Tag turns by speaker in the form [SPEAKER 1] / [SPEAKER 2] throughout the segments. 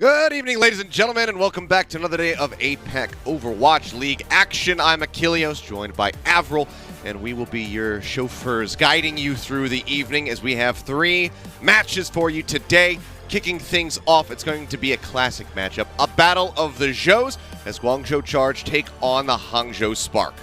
[SPEAKER 1] Good evening, ladies and gentlemen, and welcome back to another day of APAC Overwatch League action. I'm Achilleos, joined by Avril, and we will be your chauffeurs guiding you through the evening as we have 3 matches for you today. Kicking things off, it's going to be a classic matchup, a battle of the Zhous as Guangzhou Charge take on the Hangzhou Spark.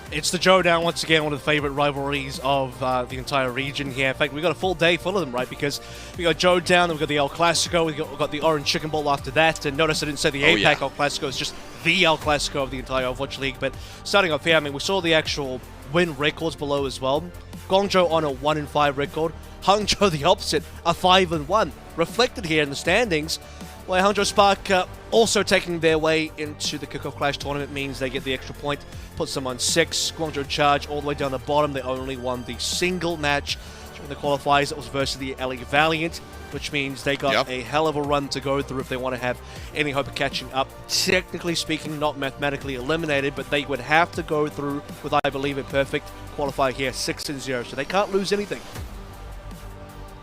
[SPEAKER 2] It's the Showdown, once again, one of the favorite rivalries of the entire region here. In fact, we've got a full day full of them, right? Because we got Showdown, we've got the El Clasico, we've got the Orange Chicken Bowl after that. And notice I didn't say the APAC El Clasico, it's just the El Clasico of the entire Overwatch League. But starting off here, I mean, we saw the actual win records below as well. Guangzhou on a 1-5 record. Hangzhou the opposite, a 5-1. Reflected here in the standings, where Hangzhou Spark also taking their way into the Kickoff Clash tournament means they get the extra point, puts them on 6. Guangzhou Charge all the way down the bottom. They only won the single match during the qualifiers. It was versus the LA Valiant, which means they got a hell of a run to go through if they want to have any hope of catching up. Technically speaking, not mathematically eliminated, but they would have to go through with, I believe, a perfect qualifier here, 6-0. So they can't lose anything.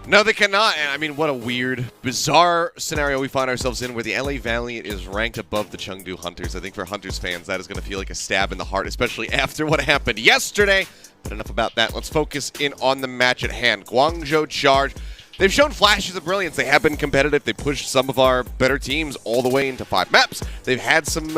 [SPEAKER 1] No, they cannot. And I mean, what a weird, bizarre scenario we find ourselves in where the LA Valiant is ranked above the Chengdu Hunters. I think for Hunters fans, that is going to feel like a stab in the heart, especially after what happened yesterday. But enough about that. Let's focus in on the match at hand. Guangzhou Charge. They've shown flashes of brilliance. They have been competitive. They pushed some of our better teams all the way into 5 maps. They've had some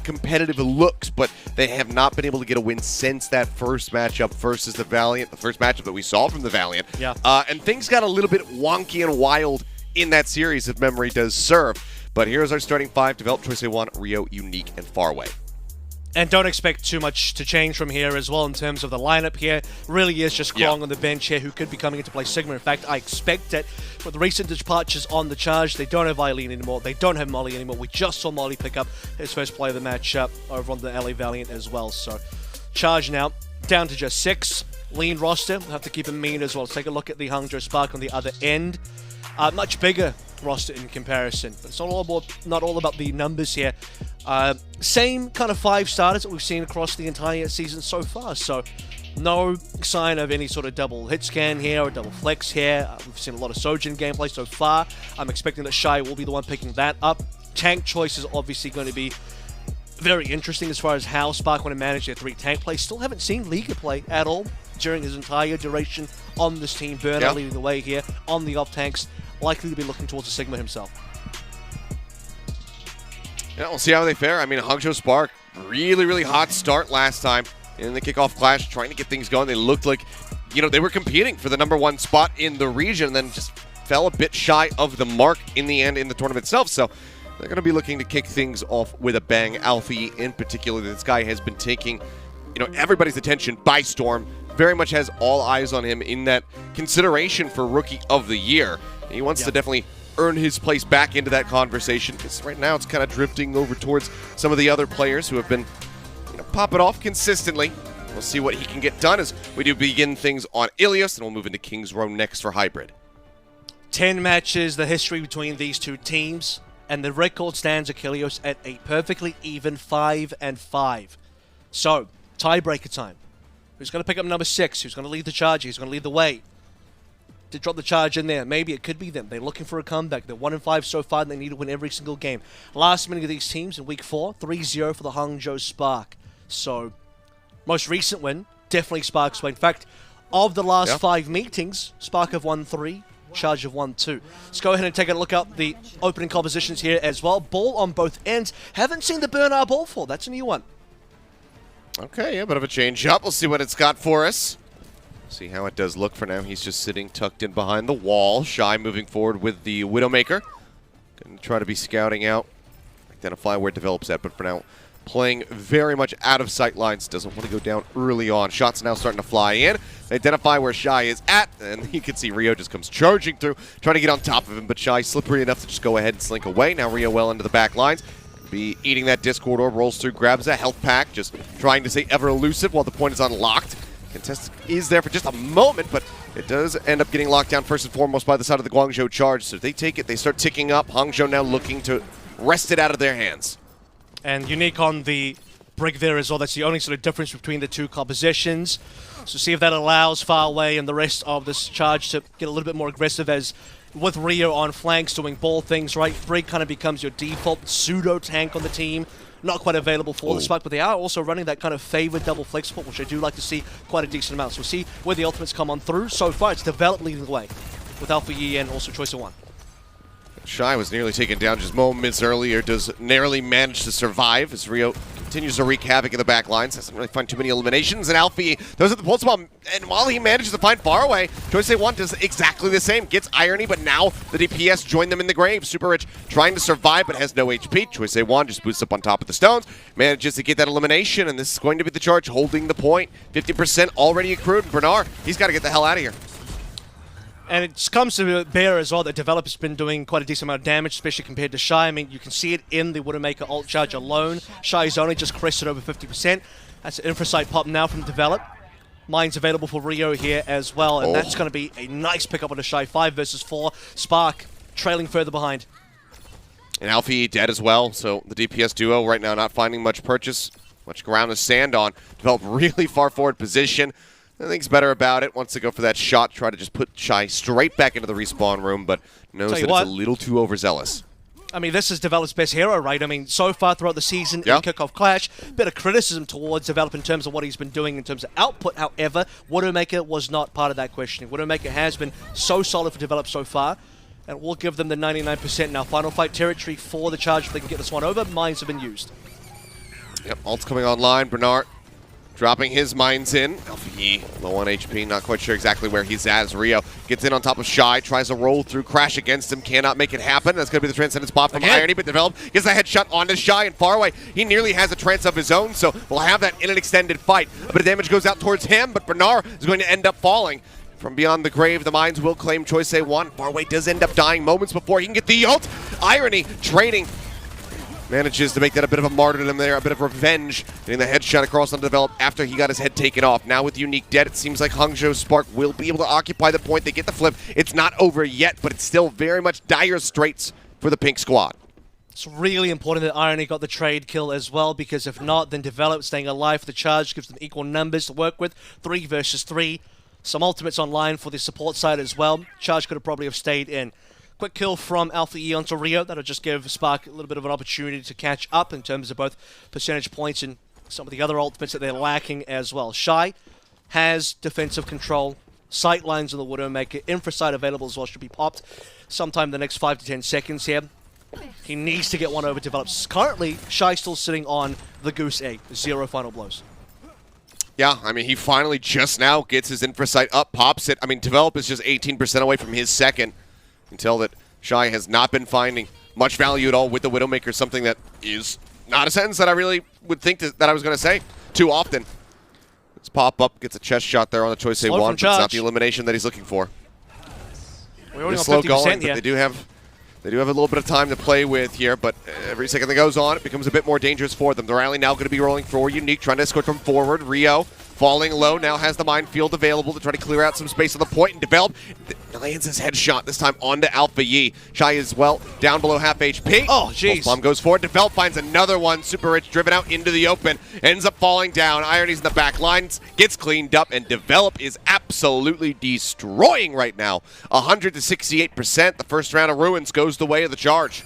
[SPEAKER 1] competitive looks, but they have not been able to get a win since that first matchup versus the Valiant, the first matchup that we saw from the Valiant.
[SPEAKER 2] Yeah.
[SPEAKER 1] And things got a little bit wonky and wild in that series, if memory does serve. But here's our starting 5. Developed Choice A1, Rio, Unique, and Farway.
[SPEAKER 2] And don't expect too much to change from here as well in terms of the lineup here. Really is just Krong on the bench here who could be coming into play Sigma. In fact, I expect it. With the recent departures on the Charge, they don't have Eileen anymore. They don't have Molly anymore. We just saw Molly pick up his first play of the match over on the LA Valiant as well. So Charge now down to just 6. Lean roster. We'll have to keep it mean as well. Let's take a look at the Hangzhou Spark on the other end. Much bigger roster in comparison. But it's not all about the numbers here. Same kind of 5 starters that we've seen across the entire season so far. So no sign of any sort of double hit scan here or double flex here. We've seen a lot of Sojin gameplay so far. I'm expecting that Shy will be the one picking that up. Tank choice is obviously going to be very interesting as far as how Spark want to manage their 3 tank plays. Still haven't seen Liga play at all during his entire duration on this team. Burner leading the way here on the off tanks. Likely to be looking towards the Sigma himself.
[SPEAKER 1] Yeah, we'll see how they fare. I mean, Hangzhou Spark, really hot start last time in the kickoff clash, trying to get things going. They looked like, they were competing for the #1 spot in the region, and then just fell a bit shy of the mark in the end in the tournament itself. So they're going to be looking to kick things off with a bang. Alfie, in particular, this guy has been taking, everybody's attention by storm. Very much has all eyes on him in that consideration for Rookie of the Year. He wants to definitely earn his place back into that conversation, because right now it's kind of drifting over towards some of the other players who have been popping off consistently. We'll see what he can get done as we do begin things on Ilios, and we'll move into King's Row next for Hybrid.
[SPEAKER 2] 10 matches, the history between these 2 teams, and the record stands Achilleos at a perfectly even 5-5. So, tiebreaker time. Who's going to pick up number 6? Who's going to lead the charge? Who's going to lead the way? To drop the charge in there. Maybe it could be them. They're looking for a comeback. They're 1-5 so far, and they need to win every single game. Last minute of these teams in week 4, 3-0 for the Hangzhou Spark. So, most recent win, definitely Spark's way. In fact, of the last 5 meetings, Spark have won 3, Charge have won 2. Let's go ahead and take a look at the opening compositions here as well. Ball on both ends. Haven't seen the Bernard ball for. That's a new one.
[SPEAKER 1] Okay, a bit of a change up. We'll see what it's got for us. See how it does look for now. He's just sitting tucked in behind the wall. Shy moving forward with the Widowmaker. Going to try to be scouting out, identify where it develops at, but for now, playing very much out of sight lines. Doesn't want to go down early on. Shots now starting to fly in. Identify where Shy is at, and you can see Rio just comes charging through, trying to get on top of him, but Shy slippery enough to just go ahead and slink away. Now Rio well into the back lines. Be eating that Discord orb, rolls through, grabs a health pack, just trying to stay ever elusive while the point is unlocked. Contest is there for just a moment, but it does end up getting locked down first and foremost by the side of the Guangzhou Charge. So if they take it, they start ticking up. Hangzhou now looking to wrest it out of their hands.
[SPEAKER 2] And Unique on the brick there as well. That's the only sort of difference between the 2 compositions. So see if that allows Far Away and the rest of this Charge to get a little bit more aggressive as with Rio on flanks doing ball things, right? Brig kind of becomes your default pseudo tank on the team. Not quite available for the Spark, but they are also running that kind of favored double flex support, which I do like to see quite a decent amount. So we'll see where the ultimates come on through. So far, it's Develop leading the way with Alpha Yi and also Choice of One.
[SPEAKER 1] Shy was nearly taken down just moments earlier, does narrowly manage to survive as Rio continues to wreak havoc in the back lines. Doesn't really find too many eliminations, and Alfie throws at the pulse bomb, and while he manages to find Faraway, Choice A1 does exactly the same. Gets Irony, but now the DPS join them in the grave. Super Rich trying to survive, but has no HP. Choice A1 just boosts up on top of the stones, manages to get that elimination, and this is going to be the charge holding the point. 50% already accrued, and Bernard, he's got to get the hell out of here.
[SPEAKER 2] And it comes to bear as well that Develop's been doing quite a decent amount of damage, especially compared to Shy. I mean, you can see it in the Widowmaker ult charge alone. Shy's only just crested over 50%. That's an Infrasight pop now from Develop. Mine's available for Rio here as well, and that's going to be a nice pickup on a Shy. 5 versus 4. Spark trailing further behind.
[SPEAKER 1] And Alfie dead as well, so the DPS duo right now not finding much ground to stand on. Develop really far forward position. I think he's better about it. Wants to go for that shot, try to just put Shy straight back into the respawn room, but knows that it's a little too overzealous.
[SPEAKER 2] I mean, this is Develop's best hero, right? I mean, so far throughout the season in Kickoff Clash, bit of criticism towards Develop in terms of what he's been doing in terms of output. However, Widowmaker was not part of that questioning. Widowmaker has been so solid for Develop so far, and we'll give them the 99% now. Final fight territory for the charge if they can get this one over. Mines have been used.
[SPEAKER 1] Yep, ult's coming online. Bernard dropping his mines in. Alfie low on HP, not quite sure exactly where he's at as Rio gets in on top of Shy, tries to roll through, crash against him, cannot make it happen. That's going to be the transcendent spot from Irony, but Develop gets a headshot onto Shy and Faraway. He nearly has a trance of his own, so we'll have that in an extended fight. A bit of damage goes out towards him, but Bernard is going to end up falling. From beyond the grave, the mines will claim Choice A1. Faraway does end up dying moments before he can get the ult. Irony trading. Manages to make that a bit of a martyrdom there, a bit of revenge, getting the headshot across on Develop after he got his head taken off. Now with Unique dead, it seems like Hangzhou Spark will be able to occupy the point. They get the flip. It's not over yet, but it's still very much dire straits for the pink squad.
[SPEAKER 2] It's really important that Irony got the trade kill as well, because if not, then Develop staying alive for the charge gives them equal numbers to work with. 3 versus 3. Some ultimates online for the support side as well. Charge could have probably have stayed in. Quick kill from Alpha E onto Rio. That'll just give Spark a little bit of an opportunity to catch up in terms of both percentage points and some of the other ultimates that they're lacking as well. Shy has defensive control. Sight lines on the Widowmaker. Infrasight available as well. Should be popped sometime in the next 5 to 10 seconds here. He needs to get one over Develops. Currently, Shy still sitting on the Goose Egg. 0 final blows.
[SPEAKER 1] Yeah, I mean, he finally just now gets his Infrasight up, pops it. I mean, Develop is just 18% away from his second. You can tell that Shy has not been finding much value at all with the Widowmaker, something that is not a sentence that I really would think that I was going to say too often. Let's pop up, gets a chest shot there on the Choice A1, but it's not the elimination that he's looking for.
[SPEAKER 2] We're only on
[SPEAKER 1] slow
[SPEAKER 2] 50%
[SPEAKER 1] going,
[SPEAKER 2] here.
[SPEAKER 1] but they do have a little bit of time to play with here, but every second that goes on, it becomes a bit more dangerous for them. The rally now going to be rolling for Unique, trying to escort from forward. Rio falling low, now has the minefield available to try to clear out some space on the point and Develop. Lands his headshot, this time onto Alpha Yi. Shy as well, down below half HP.
[SPEAKER 2] Oh, jeez.
[SPEAKER 1] Bomb goes forward. Develop finds another one. Super Rich driven out into the open. Ends up falling down. Irony's in the back lines. Gets cleaned up, and Develop is absolutely destroying right now. 100 to 68%. The first round of Ruins goes the way of the charge.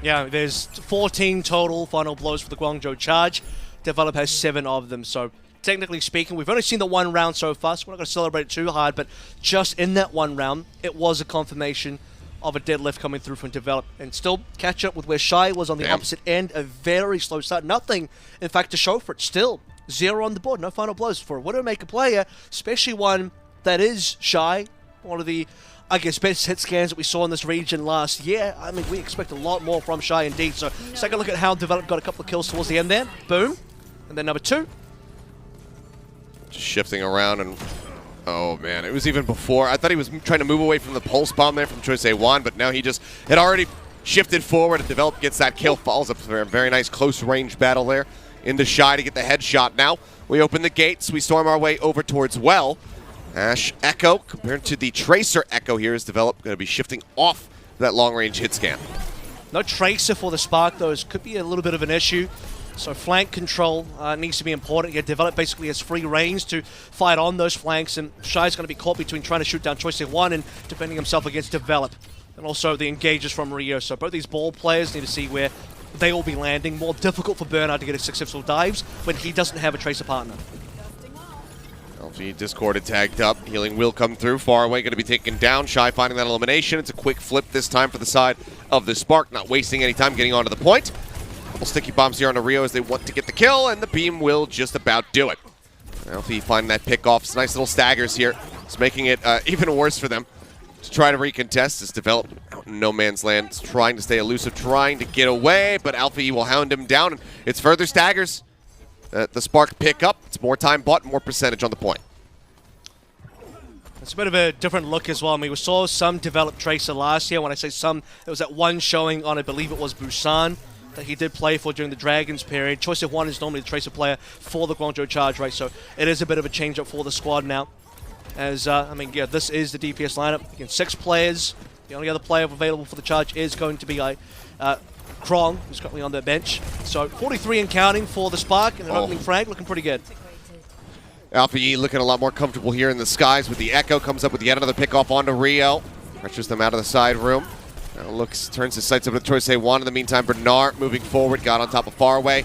[SPEAKER 2] Yeah, there's 14 total final blows for the Guangzhou charge. Develop has 7 of them, so technically speaking, we've only seen the 1 round so far, so we're not going to celebrate it too hard, but just in that 1 round, it was a confirmation of a deadlift coming through from Develop, and still catch up with where Shy was on the opposite end. A very slow start. Nothing, in fact, to show for it. Still, 0 on the board. No final blows for a Widowmaker player, especially one that is Shy, one of the, I guess, best hit scans that we saw in this region last year. I mean, we expect a lot more from Shy indeed, so let's take a look at how Develop got a couple of kills towards the end there. Boom. And then number 2.
[SPEAKER 1] Just shifting around, and oh man, it was even before. I thought he was trying to move away from the pulse bomb there from Choice A1, but now he just had already shifted forward, and Develop gets that kill, falls up for a very nice close range battle there into Shy to get the headshot. Now we open the gates, we storm our way over towards Well. Ash Echo compared to the Tracer Echo here is Develop going to be shifting off that long range hit scan.
[SPEAKER 2] No Tracer for the Spark, though. It could be a little bit of an issue. So flank control needs to be important here. Develop basically has free range to fight on those flanks, and Shy's going to be caught between trying to shoot down Choice 1 and defending himself against Develop. And also the engages from Rio. So both these ball players need to see where they will be landing. More difficult for Bernard to get his successful dives when he doesn't have a Tracer partner.
[SPEAKER 1] LG discorded, tagged up. Healing will come through. Far away, going to be taken down. Shy finding that elimination. It's a quick flip this time for the side of the Spark. Not wasting any time getting onto the point. Couple sticky bombs here on the Rio as they want to get the kill, and the beam will just about do it. LG finding that pick off. It's nice little staggers here. It's making it even worse for them to try to recontest. It's developed out in no man's land. It's trying to stay elusive, trying to get away, but Alpha E will hound him down, and it's further staggers. The Spark pick up. It's more time bought, more percentage on the point.
[SPEAKER 2] It's a bit of a different look as well. I mean, we saw some developed Tracer last year. When I say some, it was that one showing on, I believe it was Busan, that he did play for during the Dragons period. Choice of 1 is normally the Tracer player for the Guangzhou Charge, right? So it is a bit of a change-up for the squad now. As, I mean, yeah, this is the DPS lineup. Again, 6 players. The only other player available for the Charge is going to be Krong, who's currently on their bench. So 43 and counting for the Spark, and an opening frag looking pretty good.
[SPEAKER 1] Alpha E looking a lot more comfortable here in the skies with the Echo. Comes up with yet another pick off onto Rio. Pressures them out of the side room. Now turns his sights up to Choice A1. In the meantime, Bernard moving forward, got on top of Faraway.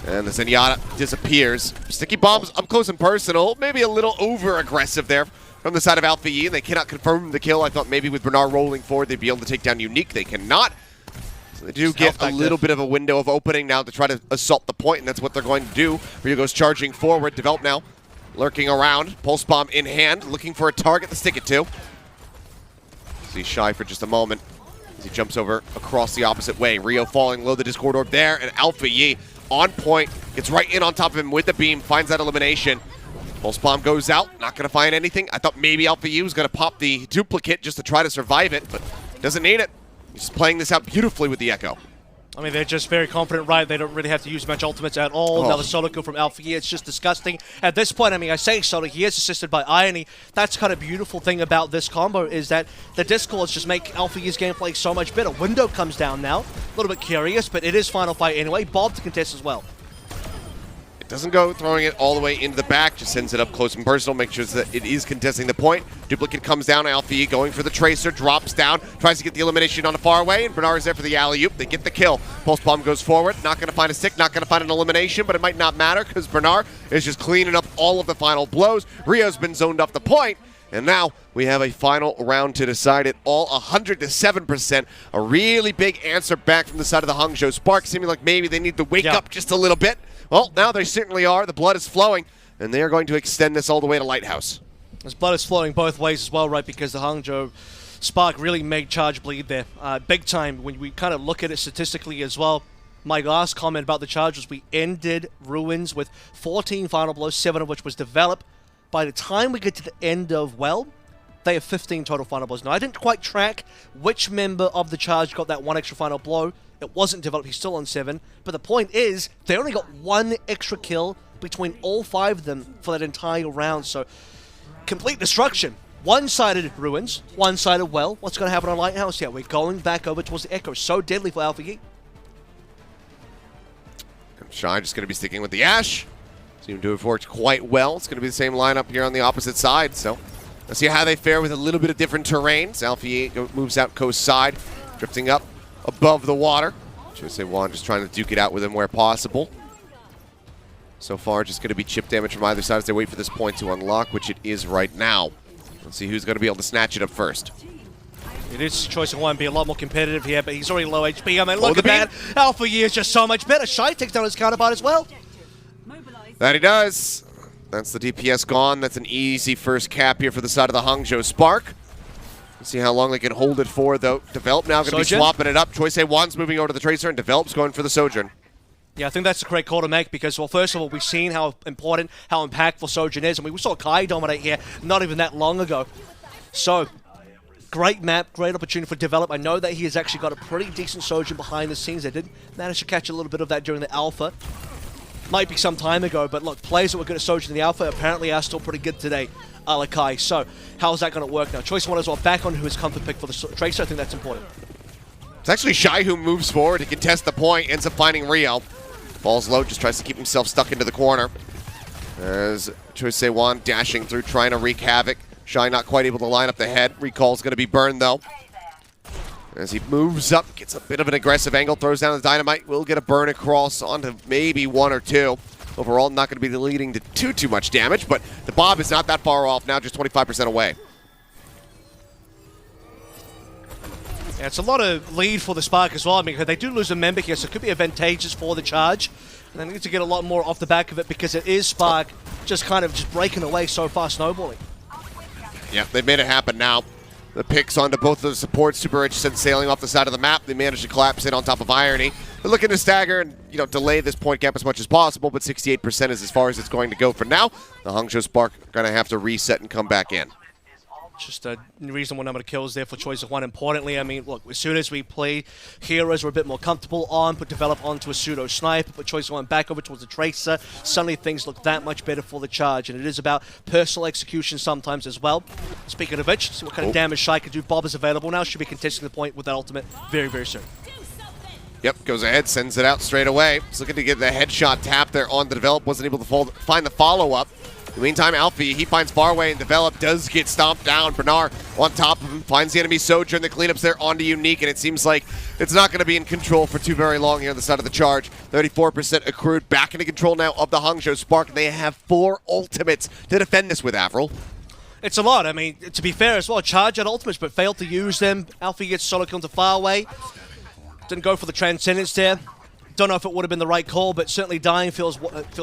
[SPEAKER 1] And the Zenyatta disappears. Sticky bombs up close and personal. Maybe a little over-aggressive there from the side of Alpha E. They cannot confirm the kill. I thought maybe with Bernard rolling forward, they'd be able to take down Unique. They cannot. So they do get a little bit of a window of opening now to try to assault the point, and that's what they're going to do. Rio goes charging forward. Develop now. Lurking around, pulse bomb in hand, looking for a target to stick it to. See Shy for just a moment as he jumps over across the opposite way. Rio falling low, the Discord Orb there, and Alpha Yi on point, gets right in on top of him with the beam, finds that elimination. Pulse bomb goes out, not going to find anything. I thought maybe Alpha Yi was going to pop the duplicate just to try to survive it, but doesn't need it. He's playing this out beautifully with the Echo.
[SPEAKER 2] I mean, they're just very confident, right? They don't really have to use much ultimates at all. Another solo kill from Alpha Yi. It's just disgusting. At this point, I mean, I say solo, he is assisted by Irony. That's kind of beautiful thing about this combo is that the Discords just make Alpha Yi's gameplay so much better. Window comes down now. A little bit curious, but it is final fight anyway. Bob to contest as well.
[SPEAKER 1] Doesn't go throwing it all the way into the back, just sends it up close and personal, makes sure that it is contesting the point. Duplicate comes down, Alpha E going for the Tracer, drops down, tries to get the elimination on the far away, and Bernard is there for the alley-oop. They get the kill. Pulse bomb goes forward, not going to find a stick, not going to find an elimination, but it might not matter because Bernard is just cleaning up all of the final blows. Rio's been zoned off the point, and now we have a final round to decide it all. 107%. A really big answer back from the side of the Hangzhou Spark, seeming like maybe they need to wake up just a little bit. Well, now they certainly are. The blood is flowing, and they are going to extend this all the way to Lighthouse.
[SPEAKER 2] This blood is flowing both ways as well, right? Because the Hangzhou Spark really made Charge bleed there. Big time when we kind of look at it statistically as well. My last comment about the Charge was we ended Ruins with 14 final blows, 7 of which was developed. By the time we get to the end of Well, they have 15 total final blows. Now, I didn't quite track which member of the Charge got that one extra final blow. It wasn't developed, he's still on 7. But the point is, they only got 1 extra kill between all 5 of them for that entire round. So, complete destruction. One-sided Ruins, one-sided Well. What's going to happen on Lighthouse? Yeah, we're going back over towards the Echo. So deadly for Alpha Yi.
[SPEAKER 1] Shy just going to be sticking with the Ash. Seem to have worked quite well. It's going to be the same lineup here on the opposite side. So, let's see how they fare with a little bit of different terrains. Alpha Yi moves out coast side, drifting up above the water. Choice A1 just trying to duke it out with him where possible. So far, just going to be chip damage from either side as they wait for this point to unlock, which it is right now. Let's see who's going to be able to snatch it up first.
[SPEAKER 2] It is Choice A1 be a lot more competitive here, but he's already low HP. I mean, look at that. Alpha Yi is just so much better. Shy takes down his counterpart as well.
[SPEAKER 1] That he does. That's the DPS gone. That's an easy first cap here for the side of the Hangzhou Spark. Let's see how long they can hold it for, though. Develop now going to be swapping it up. Choice A1's moving over to the Tracer, and Develop's going for the Sojourn.
[SPEAKER 2] Yeah, I think that's the correct call to make because, well, first of all, we've seen how important, how impactful Sojourn is. I mean, we saw Kai dominate here not even that long ago. So, great map, great opportunity for Develop. I know that he has actually got a pretty decent Sojourn behind the scenes. They did manage to catch a little bit of that during the Alpha. Might be some time ago, but look, players that were good at Sojourn in the Alpha apparently are still pretty good today. Alakai. So, how's that going to work now? Choice 1 as well, back on his comfort pick for the Tracer. I think that's important.
[SPEAKER 1] It's actually Shy who moves forward to contest the point, ends up finding Rio. Falls low, just tries to keep himself stuck into the corner. As Choi Se-won dashing through, trying to wreak havoc. Shy not quite able to line up the head. Recall's going to be burned, though. As he moves up, gets a bit of an aggressive angle, throws down the dynamite. Will get a burn across onto maybe 1 or 2. Overall, not going to be leading to too much damage, but the Bob is not that far off now, just 25% away.
[SPEAKER 2] Yeah, it's a lot of lead for the Spark as well. I mean, they do lose a member here, so it could be advantageous for the charge. And they need to get a lot more off the back of it because it is Spark just kind of just breaking away so far, snowballing.
[SPEAKER 1] Yeah, they've made it happen now. The picks onto both of the supports. Super Rich sent sailing off the side of the map. They managed to collapse in on top of Irony. They're looking to stagger and, delay this point gap as much as possible, but 68% is as far as it's going to go for now. The Hangzhou Spark are going to have to reset and come back in.
[SPEAKER 2] Just a reasonable number of kills there for Choice of One. Importantly, I mean, look, as soon as we play heroes we're a bit more comfortable on, put Develop onto a pseudo sniper, put Choice of One back over towards the Tracer, suddenly things look that much better for the charge, and it is about personal execution sometimes as well. Speaking of which, see what kind of damage Shy can do. Bob is available now, should be contesting the point with that ultimate very, very soon.
[SPEAKER 1] Yep, goes ahead, sends it out straight away. He's looking to get the headshot tap there on the Develop, wasn't able to find the follow-up. In the meantime, Alfie, he finds Farway and Develop, does get stomped down. Bernard on top of him, finds the enemy Sojourn. The cleanups there onto Unique, and it seems like it's not going to be in control for too very long here on the side of the charge. 34% accrued, back into control now of the Hangzhou Spark. They have 4 ultimates to defend this with, Avril.
[SPEAKER 2] It's a lot. I mean, to be fair as well, charge at ultimates, but failed to use them. Alfie gets solo kill into Farway. Didn't go for the Transcendence there. Don't know if it would have been the right call, but certainly dying feels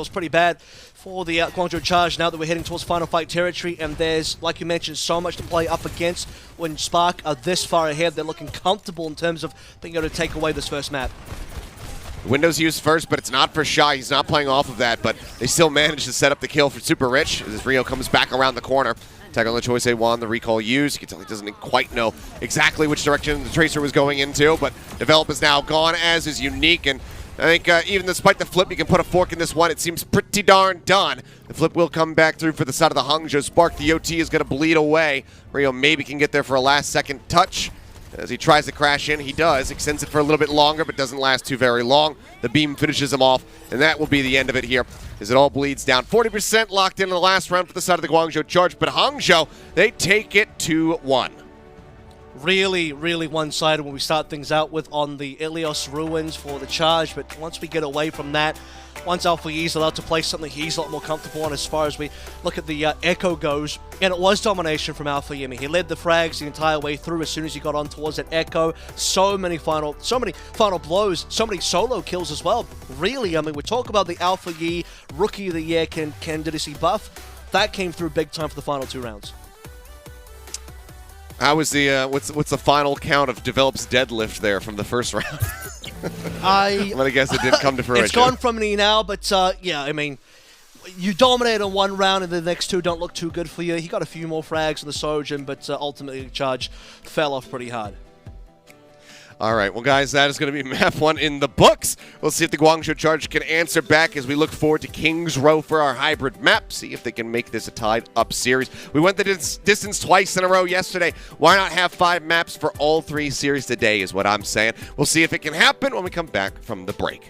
[SPEAKER 2] pretty bad for the Guangzhou charge now that we're heading towards final fight territory. And there's, like you mentioned, so much to play up against. When Spark are this far ahead, they're looking comfortable in terms of being able to take away this first map.
[SPEAKER 1] Windows used first, but it's not for Shy. He's not playing off of that, but they still manage to set up the kill for Super Rich as Rio comes back around the corner. Tag on the Choi Se-won, the recall used. You can tell he doesn't quite know exactly which direction the Tracer was going into, but Develop is now gone, as is Unique, and I think even despite the flip, you can put a fork in this one. It seems pretty darn done. The flip will come back through for the side of the Hangzhou Spark. The OT is going to bleed away. Rio maybe can get there for a last-second touch. As he tries to crash in, he does. Extends it for a little bit longer, but doesn't last too very long. The beam finishes him off, and that will be the end of it here, as it all bleeds down. 40% locked in the last round for the side of the Guangzhou charge, but Hangzhou, they take it 2-1.
[SPEAKER 2] Really, really one-sided when we start things out with on the Ilios ruins for the charge, but once we get away from that, once Alpha Yi is allowed to play something he's a lot more comfortable on as far as we look at the Echo goes, and it was domination from Alpha Yi. I mean, he led the frags the entire way through as soon as he got on towards that Echo. So many final blows, so many solo kills as well. Really, I mean, we talk about the Alpha Yi Rookie of the Year candidacy buff. That came through big time for the final 2 rounds.
[SPEAKER 1] How was the what's the final count of Develop's deadlift there from the first round? I'm gonna guess it didn't come to fruition.
[SPEAKER 2] It's gone from me now, but yeah, I mean, you dominate on one round and the next 2 don't look too good for you. He got a few more frags on the Sojourn, but ultimately the charge fell off pretty hard.
[SPEAKER 1] All right, well, guys, that is going to be map 1 in the books. We'll see if the Guangzhou charge can answer back as we look forward to King's Row for our hybrid map. See if they can make this a tied-up series. We went the distance twice in a row yesterday. Why not have 5 maps for all 3 series today is what I'm saying. We'll see if it can happen when we come back from the break.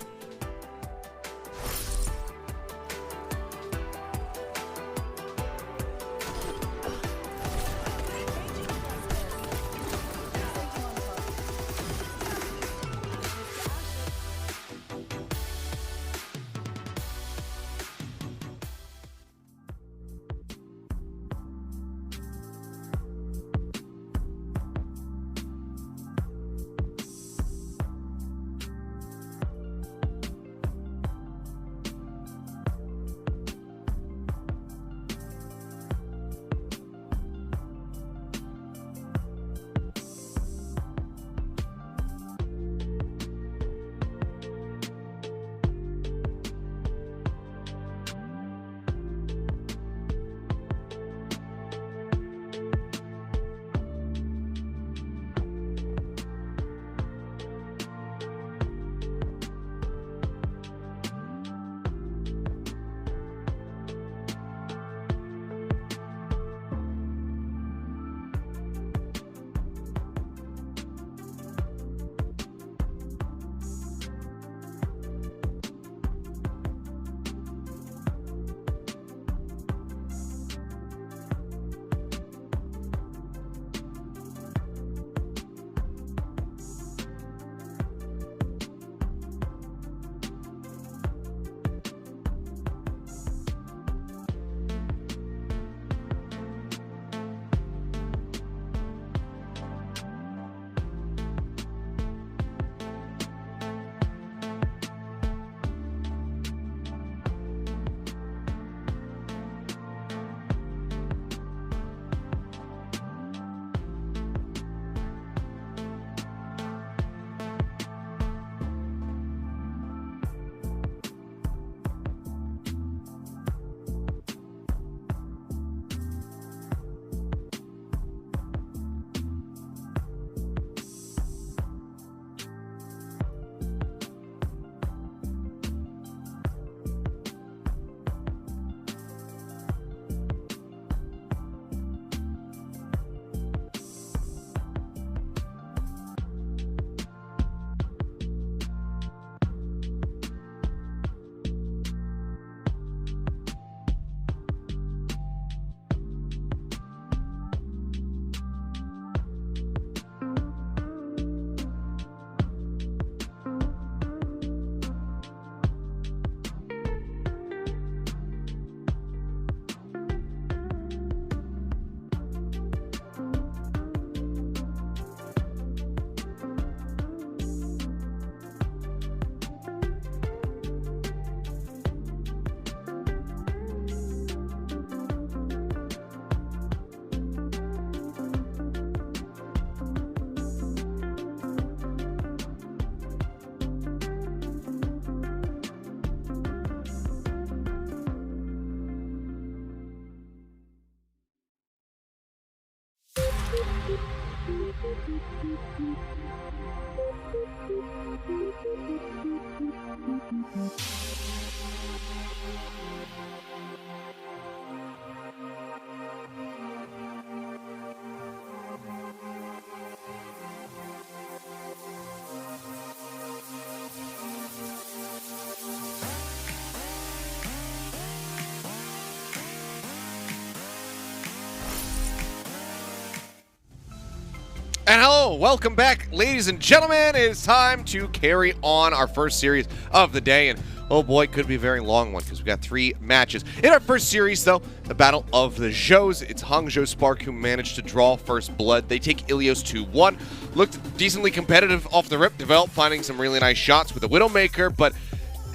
[SPEAKER 1] Hello, welcome back, ladies and gentlemen. It is time to carry on our first series of the day, and oh boy, it could be a very long one because we've got 3 matches. In our first series, though, the Battle of the Zhous. It's Hangzhou Spark who managed to draw first blood. They take Ilios 2-1. Looked decently competitive off the rip. Develop finding some really nice shots with the Widowmaker, but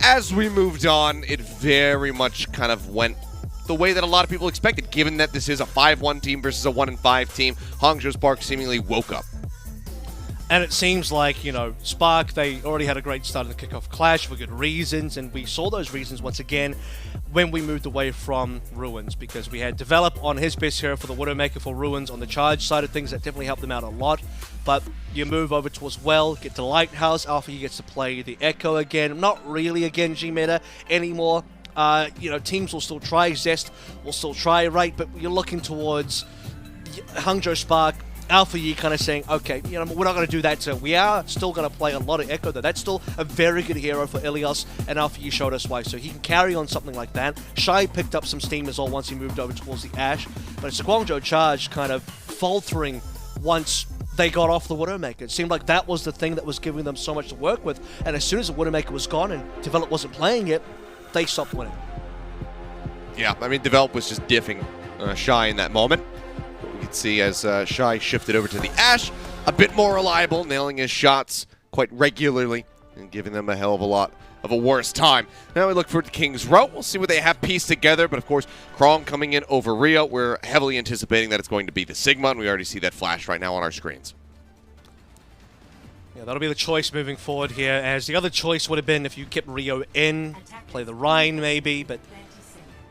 [SPEAKER 1] as we moved on, it very much kind of went the way that a lot of people expected, given that this is a 5-1 team versus a 1-5 team. Hangzhou Spark seemingly woke up.
[SPEAKER 2] And it seems like, you know, Spark, they already had a great start in the kickoff clash for good reasons, and we saw those reasons once again when we moved away from Ruins, because we had Develop on his best hero for the Widowmaker for Ruins on the charge side of things. That definitely helped them out a lot. But you move over towards Well, get to Lighthouse, Alpha, you gets to play the Echo again. Not really a Genji meta anymore. You know, teams will still try, Zest will still try, right? But you're looking towards Hangzhou Spark, Alpha Yi kind of saying, okay, you know, we're not going to do that, so we are still going to play a lot of Echo, though. That's still a very good hero for Ilios, and Alpha Yi showed us why, so he can carry on something like that. Shy picked up some steam as well once he moved over towards the Ash, but it's the Guangzhou charge kind of faltering once they got off the Widowmaker. It seemed like that was the thing that was giving them so much to work with, and as soon as the Widowmaker was gone and Develop wasn't playing it, they stopped winning.
[SPEAKER 1] Yeah, I mean, Develop was just diffing Shy in that moment. But we could see as Shy shifted over to the Ash, a bit more reliable, nailing his shots quite regularly and giving them a hell of a lot of a worse time. Now we look for King's Row. We'll see what they have pieced together, but of course, Krong coming in over Rio. We're heavily anticipating that it's going to be the Sigma, and we already see that flash right now on our screens.
[SPEAKER 2] Yeah, that'll be the choice moving forward here, as the other choice would have been if you kept Rio in, play the Rhine maybe, but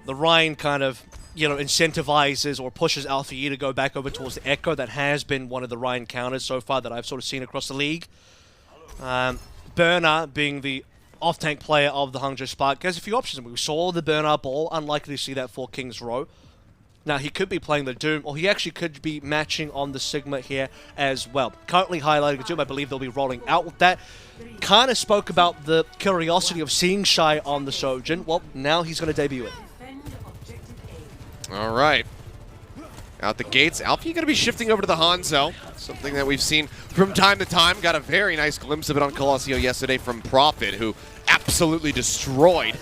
[SPEAKER 2] the Rhine kind of, you know, incentivizes or pushes Alpha Yi to go back over towards the Echo. That has been one of the Rhine counters so far that I've sort of seen across the league. Burner being the off-tank player of the Hangzhou Spark has a few options. We saw the Burner ball, unlikely to see that for King's Row. Now, he could be playing the Doom, or he actually could be matching on the Sigma here as well. Currently highlighting Doom, I believe they'll be rolling out with that. Kind of spoke about the curiosity of seeing Shy on the Sojin. Well, now he's going to debut it.
[SPEAKER 1] All right. Out the gates, Alpha going to be shifting over to the Hangzhou. Something that we've seen from time to time. Got a very nice glimpse of it on Colosseo yesterday from Prophet, who absolutely destroyed.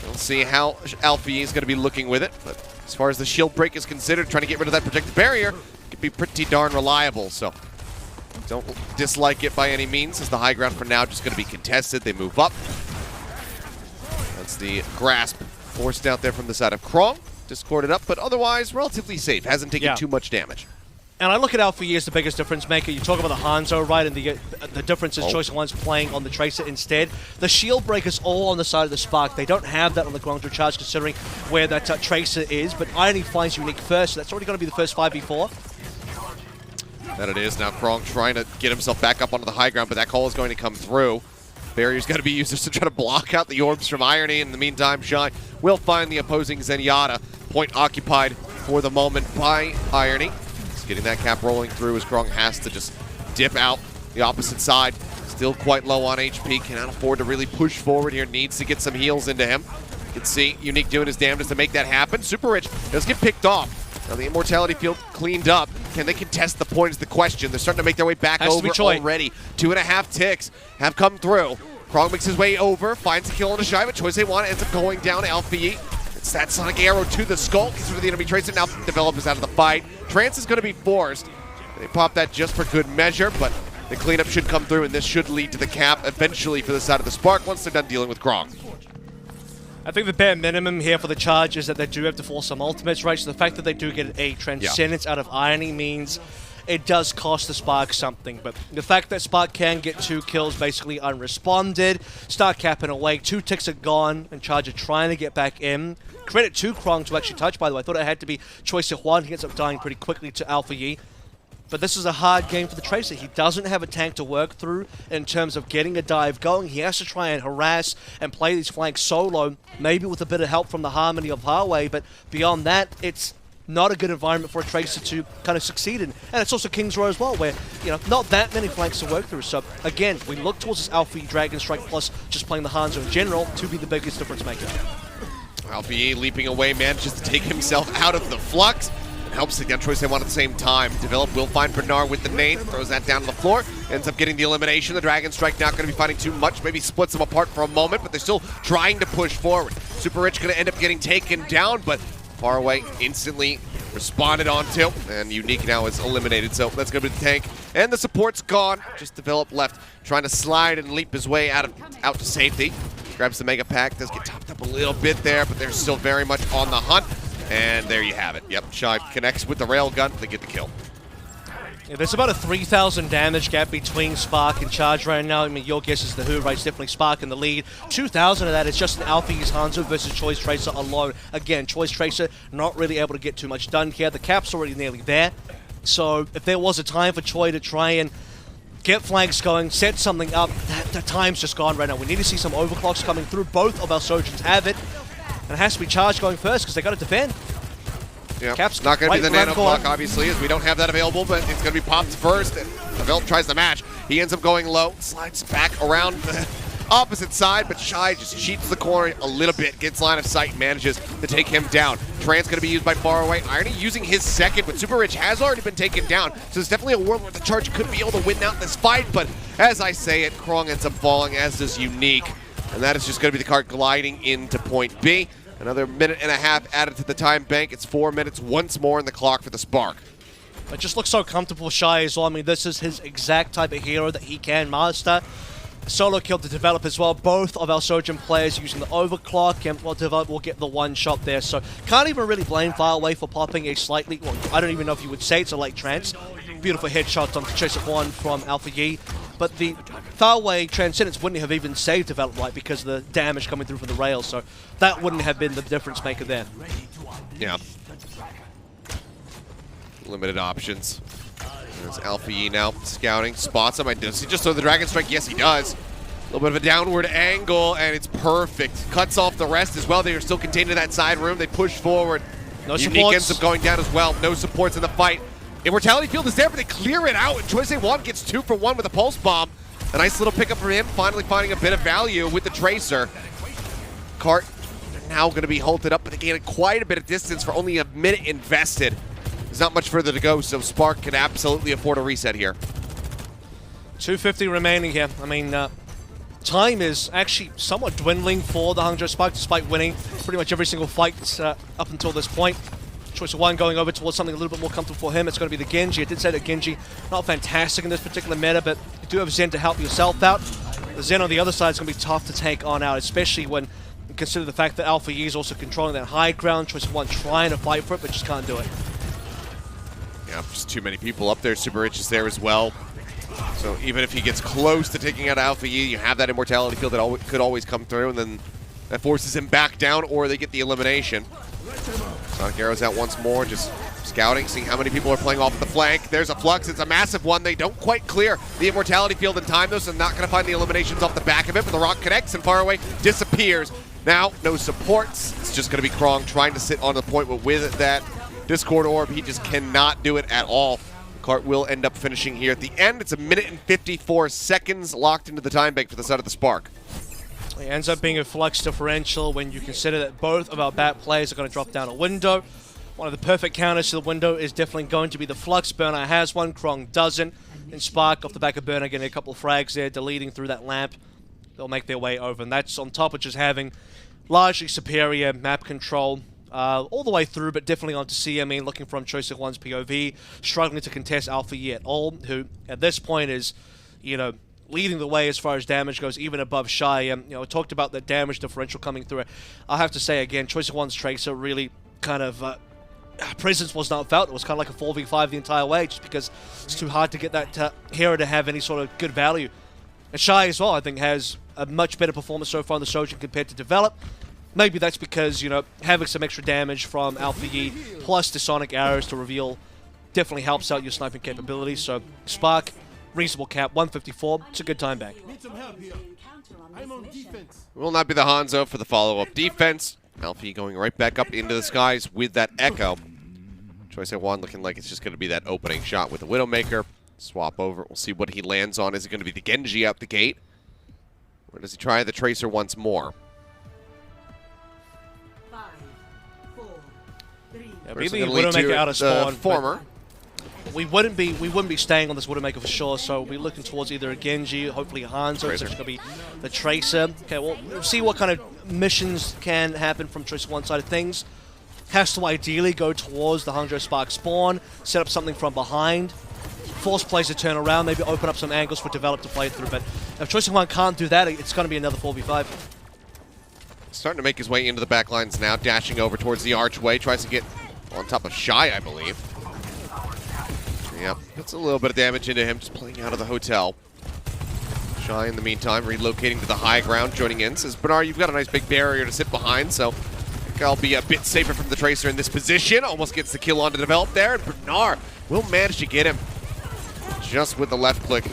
[SPEAKER 1] We'll see how Alpha is going to be looking with it, but as far as the shield break is considered, trying to get rid of that protective barrier could be pretty darn reliable, so don't dislike it by any means, as the high ground for now just going to be contested. They move up. That's the grasp forced out there from the side of Krong. Discorded up, but otherwise relatively safe. Hasn't taken too much damage.
[SPEAKER 2] And I look at Alpha Yi as the biggest difference maker. You talk about the Hangzhou, right, and the difference is Choice One's playing on the Tracer instead. The shield break is all on the side of the Spark. They don't have that on the Guangzhou charge, considering where that Tracer is, but Irony finds Unique first, so that's already going to be the first 5v4.
[SPEAKER 1] That it is. Now Krong trying to get himself back up onto the high ground, but that call is going to come through. Barrier's got to be used just to try to block out the orbs from Irony. In the meantime, Shy will find the opposing Zenyatta. Point occupied for the moment by Irony. Just getting that cap rolling through as Krong has to just dip out the opposite side. Still quite low on HP. Cannot afford to really push forward here. Needs to get some heals into him. You can see Unique doing his damnedest to make that happen. Super Rich does get picked off. Now the Immortality field cleaned up. Can they contest the point is the question. They're starting to make their way back over already. 2.5 ticks have come through. Krong makes his way over, finds the kill on a Shy, but Choice they want ends up going down Alpha Yi. It's that Sonic Arrow to the skull. Gets rid of the enemy Tracer. Now Develop is out of the fight. Trance is going to be forced. They pop that just for good measure, but the cleanup should come through, and this should lead to the cap eventually for the side of the Spark once they're done dealing with Krong.
[SPEAKER 2] I think the bare minimum here for the charge is that they do have to force some ultimates, right? So the fact that they do get a Transcendence out of Irony means it does cost the Spark something, but the fact that Spark can get 2 kills basically unresponded, start capping away, 2 ticks are gone, and Charge are trying to get back in. Credit to Krong to actually touch, by the way. I thought it had to be Choice Juan. He ends up dying pretty quickly to Alpha Yi. But this is a hard game for the Tracer. He doesn't have a tank to work through in terms of getting a dive going. He has to try and harass and play these flanks solo, maybe with a bit of help from the Harmony of Harway, but beyond that, it's not a good environment for a Tracer to kind of succeed in. And it's also King's Row as well, where, you know, not that many flanks to work through. So, again, we look towards this Alpha Yi Dragon Strike plus just playing the Hangzhou in general to be the biggest difference maker.
[SPEAKER 1] Alpha Yi leaping away, manages to take himself out of the flux. helps take down Choice they want at the same time. Develop will find Bernard with the nade, throws that down to the floor, ends up getting the elimination. The Dragon Strike not going to be finding too much, maybe splits them apart for a moment, but they're still trying to push forward. Super Rich going to end up getting taken down, but far away instantly responded onto, and Unique now is eliminated, so that's going to be the tank. And the support's gone, just Develop left, trying to slide and leap his way out to safety. Grabs the Mega Pack, does get topped up a little bit there, but they're still very much on the hunt. And there you have it. Yep, Shy connects with the railgun, they get the kill.
[SPEAKER 2] Yeah, there's about a 3,000 damage gap between Spark and Charge right now. I mean, your guess is the who, right? It's definitely Spark in the lead. 2,000 of that is just an Alpha E's Hangzhou versus Choice Tracer alone. Again, Choice Tracer not really able to get too much done here. The cap's already nearly there. So if there was a time for Choi to try and get flanks going, set something up, that time's just gone right now. We need to see some overclocks coming through. Both of our Sojins have it. And it has to be Charge going first because they got to defend.
[SPEAKER 1] Yeah,
[SPEAKER 2] Cap's
[SPEAKER 1] not going to be the nano block,
[SPEAKER 2] corner.
[SPEAKER 1] obviously, as we don't have that available, but it's going to be popped first. And Develop tries the match. He ends up going low, slides back around the opposite side, but Shy just cheats the corner a little bit, gets line of sight, manages to take him down. Trant's going to be used by far away. Irony using his second, but Super Rich has already been taken down, so there's definitely a world where the Charge could be able to win out this fight, but as I say it, Krong ends up falling, as does Unique, and that is just going to be the cart gliding into point B. Another minute and a half added to the time bank. It's 4 minutes once more in the clock for the Spark.
[SPEAKER 2] It just looks so comfortable, Shy, as well. I mean, this is his exact type of hero that he can master. Solo kill to Develop as well. Both of our Sojin players using the overclock, and well, Develop will get the one shot there. So can't even really blame Faraway for popping a slightly, well, I don't even know if you would say it's a late trance. Beautiful headshot on Chase of One from Alpha Yi. But the Faraway Transcendence wouldn't have even saved Develop, right, because of the damage coming through from the rail. So that wouldn't have been the difference maker there.
[SPEAKER 1] Yeah. Limited options. There's Alpha Yi now scouting, spots him. Does he just throw the Dragon Strike? Yes, he does. A little bit of a downward angle, and it's perfect. Cuts off the rest as well. They are still contained in that side room. They push forward.
[SPEAKER 2] No
[SPEAKER 1] Unique
[SPEAKER 2] supports.
[SPEAKER 1] ends up going down as well. No supports in the fight. Immortality Field is there, but they clear it out, and Choice A1 gets 2 for 1 with a Pulse Bomb. A nice little pickup for him, finally finding a bit of value with the Tracer. Cart now going to be halted up, but they gain quite a bit of distance for only a minute invested. There's not much further to go, so Spark can absolutely afford a reset here.
[SPEAKER 2] 250 remaining here. I mean, time is actually somewhat dwindling for the Hangzhou Spark, despite winning pretty much every single fight up until this point. Choice of One going over towards something a little bit more comfortable for him. It's going to be the Genji. I did say that Genji not fantastic in this particular meta, but you do have Zen to help yourself out. The Zen on the other side is going to be tough to take on out, especially when you consider the fact that Alpha Yi is also controlling that high ground. Choice of One trying to fight for it, but just can't do it.
[SPEAKER 1] Yeah, just too many people up there. Super Rich is there as well. So even if he gets close to taking out Alpha Yi, you have that Immortality Field that could always come through, and then that forces him back down, or they get the elimination. Sonic Arrow's out once more, just scouting, seeing how many people are playing off the flank. There's a Flux, it's a massive one. They don't quite clear the Immortality Field in time, though, so not going to find the eliminations off the back of it, but the Rock connects and far away disappears. Now, no supports. It's just going to be Krong trying to sit on the point, but with that Discord Orb, he just cannot do it at all. The cart will end up finishing here at the end. It's a minute and 54 seconds locked into the time bank for the side of the Spark.
[SPEAKER 2] It ends up being a flux differential when you consider that both of our bat players are going to drop down a window. One of the perfect counters to the window is definitely going to be the Flux. Burner has one, Krong doesn't. And Spark off the back of Burner getting a couple of frags there, deleting through that lamp. They'll make their way over, and that's on top of just having largely superior map control all the way through, but definitely onto C. I mean, looking from Choice of One's POV, struggling to contest Alpha Yi at all, who at this point is, you know, leading the way as far as damage goes, even above Shy. You know, I talked about the damage differential coming through. I'll have to say again, Choice of One's Tracer really kind of presence was not felt. It was kind of like a 4v5 the entire way, just because it's too hard to get that hero to have any sort of good value. And Shy as well, I think, has a much better performance so far in the Sojin compared to Develop. Maybe that's because, you know, having some extra damage from Alpha Yi plus the Sonic Arrows to reveal definitely helps out your sniping capabilities. So Spark, reasonable cap, 154. It's a good time back.
[SPEAKER 1] Will not be the Hangzhou for the follow-up defense. Alfie going right back up into the skies with that Echo. Choice A1 looking like it's just going to be that opening shot with the Widowmaker. Swap over. We'll see what he lands on. Is it going to be the Genji out the gate? Or does he try the Tracer once more?
[SPEAKER 2] Yeah, Maybe Widowmaker out of spawn.
[SPEAKER 1] Former.
[SPEAKER 2] We wouldn't be staying on this Widowmaker for sure, so we're looking towards either a Genji, hopefully a Hangzhou, it's going to be the Tracer. Okay, well, we'll see what kind of missions can happen from Tracer one side of things. Has to ideally go towards the Hangzhou Spark spawn, set up something from behind, force players to turn around, maybe open up some angles for Develop to play through, but if Tracer 1 can't do that, it's going to be another 4v5.
[SPEAKER 1] Starting to make his way into the back lines now, dashing over towards the archway, tries to get on top of Shy, I believe. Yep, gets a little bit of damage into him, just playing out of the hotel. Shy, in the meantime, relocating to the high ground, joining in. Says, Bernard, you've got a nice big barrier to sit behind, so I think I'll be a bit safer from the Tracer in this position. Almost gets the kill on to Develop there, and Bernard will manage to get him just with the left click.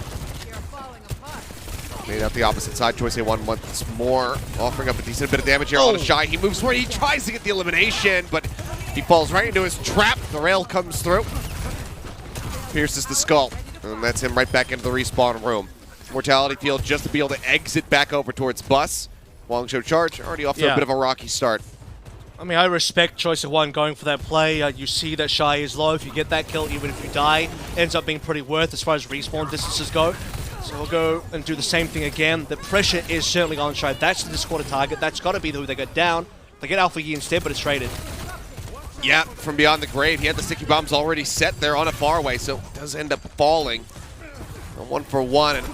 [SPEAKER 1] Made out the opposite side. Choice A1 once more, offering up a decent bit of damage here on a Shy. He moves forward, he tries to get the elimination, but he falls right into his trap. The rail comes through. Pierces the skull, and that's him right back into the respawn room. Mortality field just to be able to exit back over towards Bus. Guangzhou charge, already off to a bit of a rocky start.
[SPEAKER 2] I mean, I respect Choice of One going for that play. You see that Shy is low. If you get that kill, even if you die, ends up being pretty worth as far as respawn distances go. So we'll go and do the same thing again. The pressure is certainly on Shy. That's the discorded target. That's got to be who they get down. They get Alpha Yi instead, but it's traded.
[SPEAKER 1] Yeah, from beyond the grave. He had the sticky bombs already set there on a faraway, so it does end up falling. A 1-for-1, and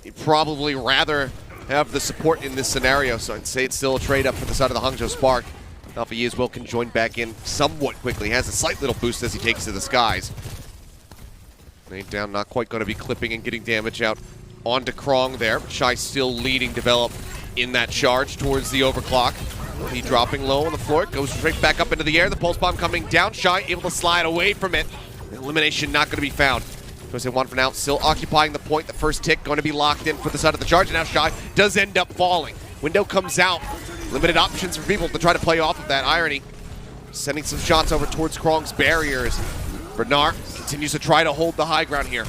[SPEAKER 1] he'd probably rather have the support in this scenario, so I'd say it's still a trade up for the side of the Hangzhou Spark. Alpha Yi as well can join back in somewhat quickly. Has a slight little boost as he takes to the skies. Laid down, not quite going to be clipping and getting damage out onto Krong there. Shy still leading Develop in that charge towards the overclock. He dropping low on the floor, goes straight back up into the air. The pulse bomb coming down. Shy able to slide away from it. Elimination not going to be found. Choice A1 for now, still occupying the point. The first tick going to be locked in for the side of the charge. And now Shy does end up falling. Window comes out. Limited options for people to try to play off of that irony. Sending some shots over towards Krong's barriers. Bernard continues to try to hold the high ground here.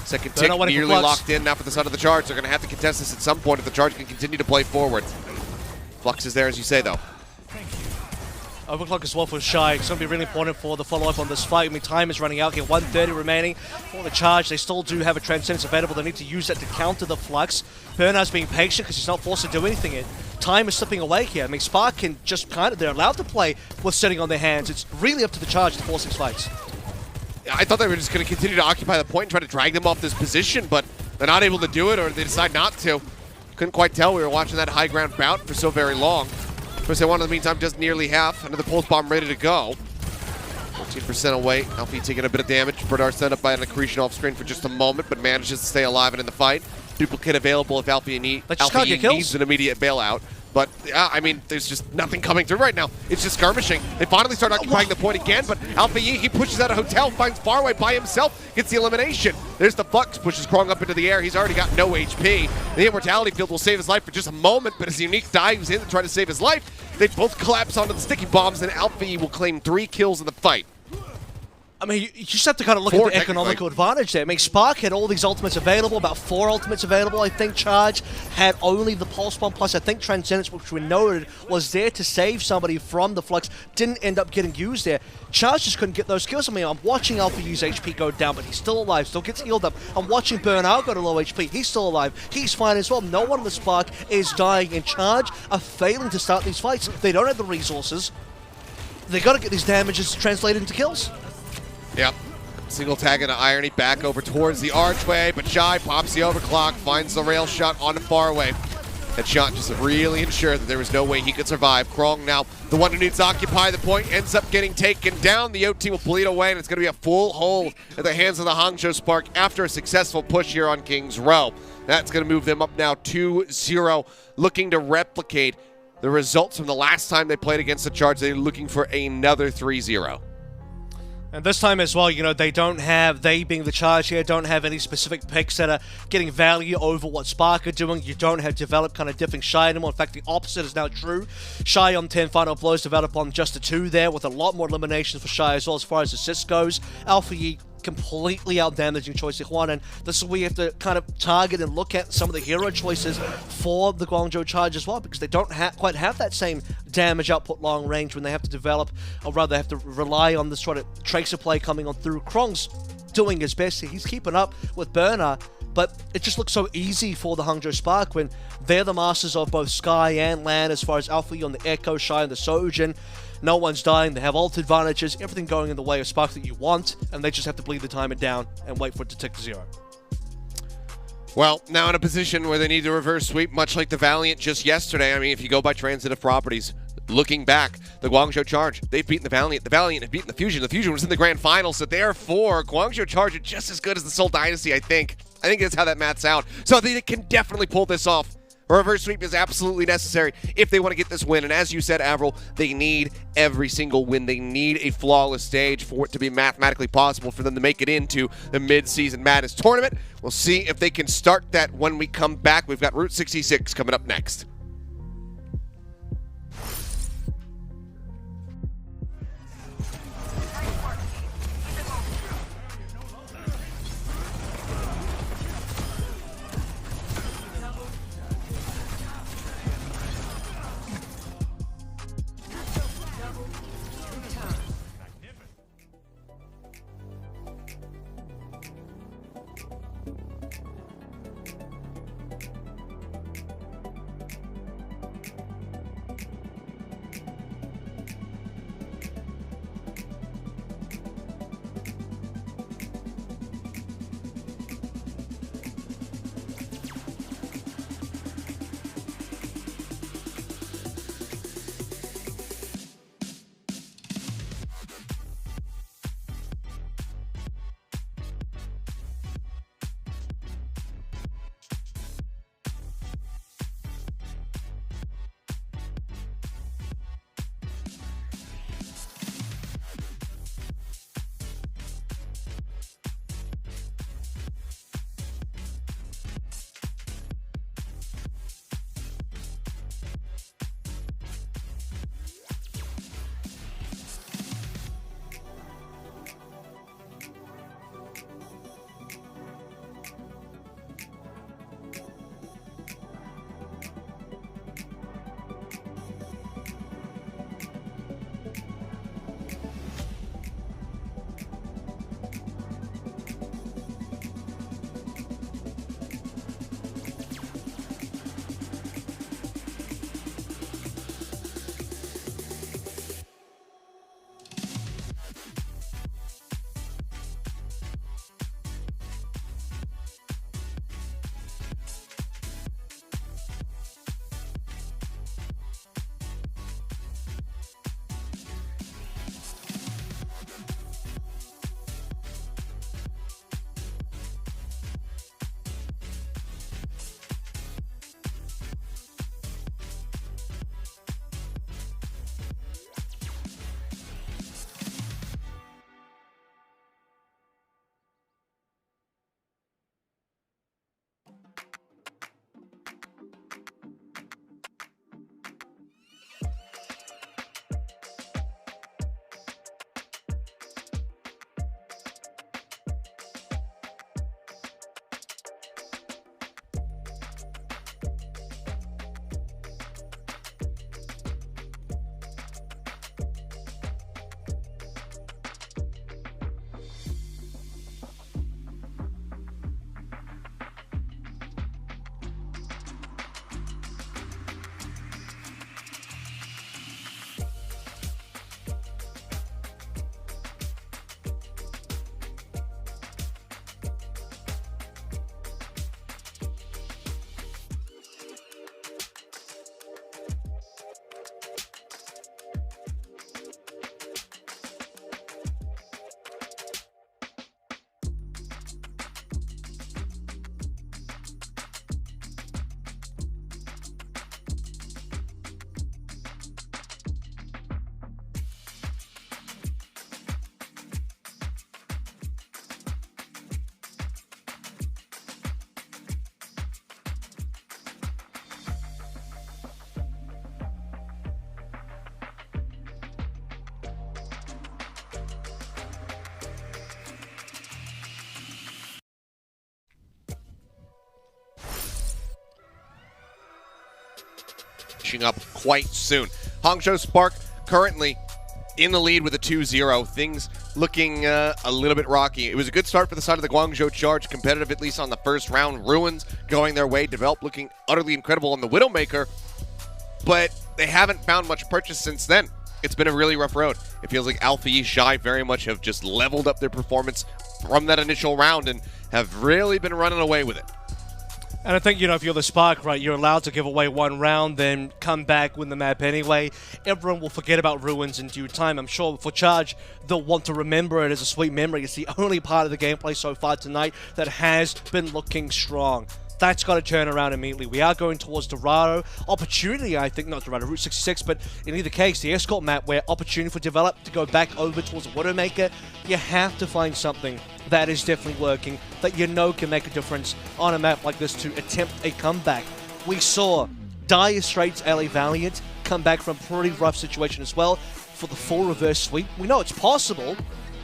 [SPEAKER 1] Second tick nearly locked in now for the side of the charge. They're going to have to contest this at some point if the charge can continue to play forward. Flux is there, as you say, though.
[SPEAKER 2] Overclock as well for Shy. It's going to be really important for the follow-up on this fight. I mean, time is running out here. 1:30 remaining for the charge. They still do have a Transcendence available. They need to use that to counter the Flux. Bernard's being patient because he's not forced to do anything yet. Time is slipping away here. I mean, Spark can just they're allowed to play with sitting on their hands. It's really up to the charge to force these fights.
[SPEAKER 1] I thought they were just going to continue to occupy the point and try to drag them off this position, but they're not able to do it, or they decide not to. Couldn't quite tell. We were watching that high ground bout for so very long. Choice A1 in the meantime does nearly half. Another pulse bomb ready to go. 14% away. Alfie taking a bit of damage. Bernard set up by an accretion off screen for just a moment, but manages to stay alive and in the fight. Duplicate available if Alfie needs an immediate bailout. But, I mean, there's just nothing coming through right now. It's just skirmishing. They finally start occupying the point again, but Alpha Yi, he pushes out a hotel, finds Faraway by himself, gets the elimination. There's the Flux, pushes Krong up into the air. He's already got no HP. The Immortality Field will save his life for just a moment, but as Unique dives in to try to save his life, they both collapse onto the sticky bombs, and Alpha Yi will claim 3 kills in the fight.
[SPEAKER 2] I mean, you just have to kind of look at the economical advantage there. I mean, Spark had all these ultimates available, about 4 ultimates available. I think Charge had only the Pulse Bomb, plus I think Transcendence, which we noted, was there to save somebody from the Flux. Didn't end up getting used there. Charge just couldn't get those kills. I mean, I'm watching Alpha use HP go down, but he's still alive, still gets healed up. I'm watching Burnout go to low HP. He's still alive. He's fine as well. No one on the Spark is dying, and Charge are failing to start these fights. They don't have the resources. They got to get these damages translated into kills.
[SPEAKER 1] Yep. Single tag into Irony back over towards the archway, but Shy pops the overclock, finds the rail shot on the faraway. That shot just really ensured that there was no way he could survive. Krong now, the one who needs to occupy the point, ends up getting taken down. The OT will bleed away, and it's going to be a full hold at the hands of the Hangzhou Spark after a successful push here on King's Row. That's going to move them up now 2-0, looking to replicate the results from the last time they played against the Charge. They're looking for another 3-0.
[SPEAKER 2] And this time as well, you know, they being the Charge here, don't have any specific picks that are getting value over what Spark are doing. You don't have Develop kind of dipping Shy anymore. In fact, the opposite is now true. Shy on 10 final blows, Develop on just a 2 there, with a lot more eliminations for Shy as well as far as assists goes. Alpha Yi completely out-damaging Choi Si-hwan, and this is where you have to kind of target and look at some of the hero choices for the Guangzhou Charge as well, because they don't quite have that same damage output long range when they have to develop, or rather have to rely on this sort of tracer play coming on through. Krong's doing his best. He's keeping up with Burner, but it just looks so easy for the Hangzhou Spark when they're the masters of both sky and land as far as Alpha on the Echo, Shy and the Sojin. No one's dying, they have ult advantages, everything going in the way of Spark that you want, and they just have to bleed the timer down and wait for it to tick to 0.
[SPEAKER 1] Well, now in a position where they need to reverse sweep, much like the Valiant just yesterday. I mean, if you go by transitive properties, looking back, the Guangzhou Charge, they've beaten the Valiant have beaten the Fusion was in the grand final, so therefore, Guangzhou Charge are just as good as the Seoul Dynasty, I think. I think that's how that maths out. So they can definitely pull this off. A reverse sweep is absolutely necessary if they want to get this win. And as you said, Avril, they need every single win. They need a flawless stage for it to be mathematically possible for them to make it into the Midseason Madness tournament. We'll see if they can start that when we come back. We've got Route 66 coming up next. finishing up quite soon. Hangzhou Spark currently in the lead with a 2-0. Things looking a little bit rocky. It was a good start for the side of the Guangzhou Charge, competitive at least on the first round. Ruins going their way, Develop looking utterly incredible on the Widowmaker, but they haven't found much purchase since then. It's been a really rough road. It feels like Alpha E Shy very much have just leveled up their performance from that initial round and have really been running away with it.
[SPEAKER 2] And I think, you know, if you're the Spark, right, you're allowed to give away one round, then come back, win the map anyway. Everyone will forget about Ruins in due time. I'm sure for Charge, they'll want to remember it as a sweet memory. It's the only part of the gameplay so far tonight that has been looking strong. That's got to turn around immediately. We are going towards Dorado. Opportunity, I think, not Dorado, Route 66, but in either case, the Escort map where opportunity for Develop to go back over towards Widowmaker, you have to find something that is definitely working, that you know can make a difference on a map like this to attempt a comeback. We saw Dire Straits LA Valiant come back from a pretty rough situation as well for the full reverse sweep. We know it's possible,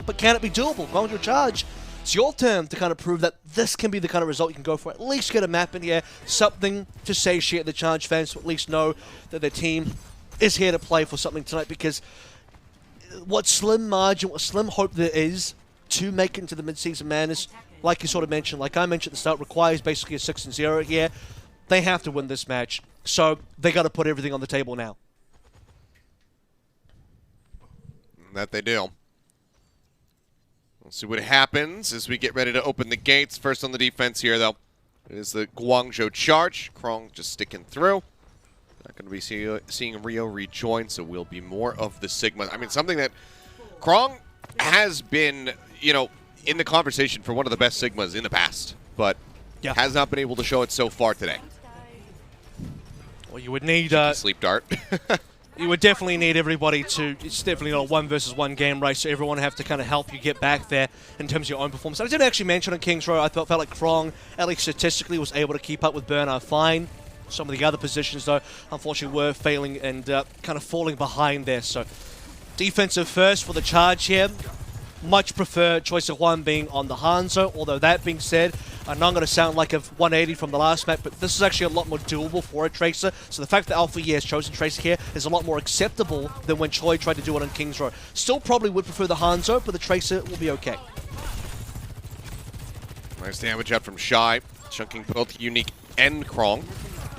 [SPEAKER 2] but can it be doable? Going to Charge. It's your turn to kind of prove that this can be the kind of result you can go for. At least get a map in here, something to satiate the Charge fans to at least know that their team is here to play for something tonight, because what slim margin, what slim hope there is to make it into the Midseason Madness, like you sort of mentioned, like I mentioned at the start, requires basically a 6-0 here. They have to win this match, so they got to put everything on the table now.
[SPEAKER 1] That they do. We'll see what happens as we get ready to open the gates. First on the defense here, though, is the Guangzhou Charge. Krong just sticking through. Not going to be seeing Rio rejoin, so will be more of the Sigma. I mean, something that Krong has been, you know, in the conversation for one of the best Sigmas in the past, but has not been able to show it so far today.
[SPEAKER 2] Well, you would need
[SPEAKER 1] sleep dart.
[SPEAKER 2] You would definitely need everybody to, it's definitely not a 1-versus-1 game, right? So everyone have to kind of help you get back there in terms of your own performance. I did actually mention on Kings Row, I felt like Krong, at least statistically, was able to keep up with Bernard fine. Some of the other positions, though, unfortunately were failing and kind of falling behind there. So defensive first for the Charge here. Much prefer choice of one being on the Hangzhou, although that being said, I'm not going to sound like a 180 from the last map, but this is actually a lot more doable for a Tracer. So the fact that Alpha E has chosen Tracer here is a lot more acceptable than when Choi tried to do it on Kings Row. Still probably would prefer the Hangzhou, but the Tracer will be okay.
[SPEAKER 1] Nice damage out from Shy, chunking both Unique and Krong.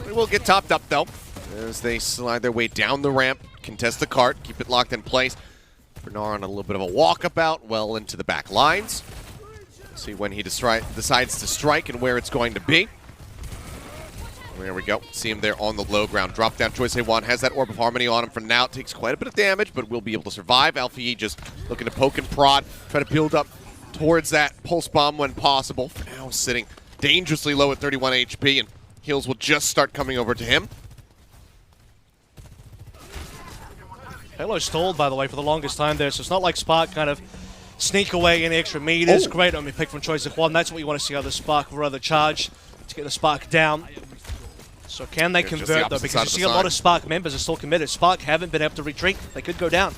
[SPEAKER 1] They will get topped up, though, as they slide their way down the ramp, contest the cart, keep it locked in place. Bernard on a little bit of a walkabout, well into the back lines. See when he decides to strike and where it's going to be. There we go. See him there on the low ground. Drop down Choice A1, has that Orb of Harmony on him for now. Takes quite a bit of damage, but will be able to survive. Alpha E just looking to poke and prod, try to build up towards that Pulse Bomb when possible. For now, sitting dangerously low at 31 HP, and heals will just start coming over to him.
[SPEAKER 2] Halo stalled, by the way, for the longest time there, so it's not like Spark kind of sneak away any extra meters. Great on me pick from Choice of One. That's what you want to see out of the Spark, or other Charge to get the Spark down. So can they convert, though? Because you see a lot of Spark members are still committed. Spark haven't been able to retreat. They could go down.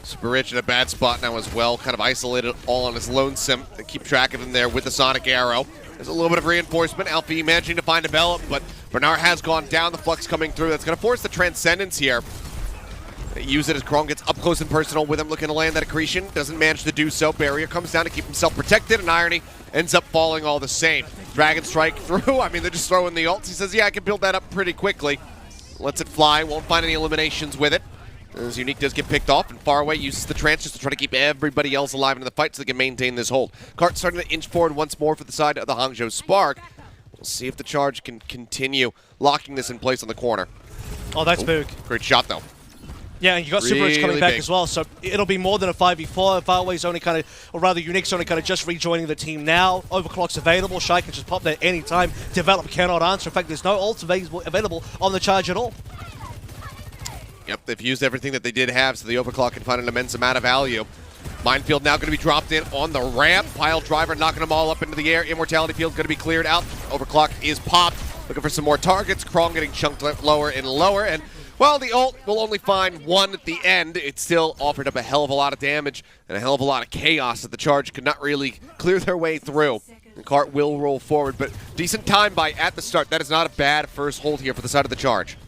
[SPEAKER 1] Spirit in a bad spot now as well, kind of isolated all on his lonesome. They keep track of him there with the Sonic Arrow. There's a little bit of reinforcement. Alpha E managing to find a Bell, but Bernard has gone down. The Flux coming through. That's going to force the Transcendence here. They use it as Krong gets up close and personal with him, looking to land that accretion. Doesn't manage to do so. Barrier comes down to keep himself protected, and Irony ends up falling all the same. Dragon Strike through. I mean, they're just throwing the ults. He says, yeah, I can build that up pretty quickly. Lets it fly. Won't find any eliminations with it. As Unique does get picked off, and far away uses the trance just to try to keep everybody else alive in the fight so they can maintain this hold. Cart starting to inch forward once more for the side of the Hangzhou Spark. We'll see if the Charge can continue locking this in place on the corner.
[SPEAKER 2] Oh, that's big.
[SPEAKER 1] Great shot, though.
[SPEAKER 2] Yeah, and you got Super Rich coming back as well, so it'll be more than a 5v4. Farway's only kind of, or rather Unique's only kind of just rejoining the team now. Overclock's available. Shy can just pop there anytime. Develop cannot answer. In fact, there's no ults available on the Charge at all.
[SPEAKER 1] Yep, they've used everything that they did have, so the Overclock can find an immense amount of value. Minefield now going to be dropped in on the ramp. Pile Driver knocking them all up into the air. Immortality Field going to be cleared out. Overclock is popped. Looking for some more targets. Krong getting chunked lower and lower, and while the ult will only find one at the end, it still offered up a hell of a lot of damage and a hell of a lot of chaos that the Charge could not really clear their way through. The cart will roll forward, but decent time by at the start. That is not a bad first hold here for the side of the Charge.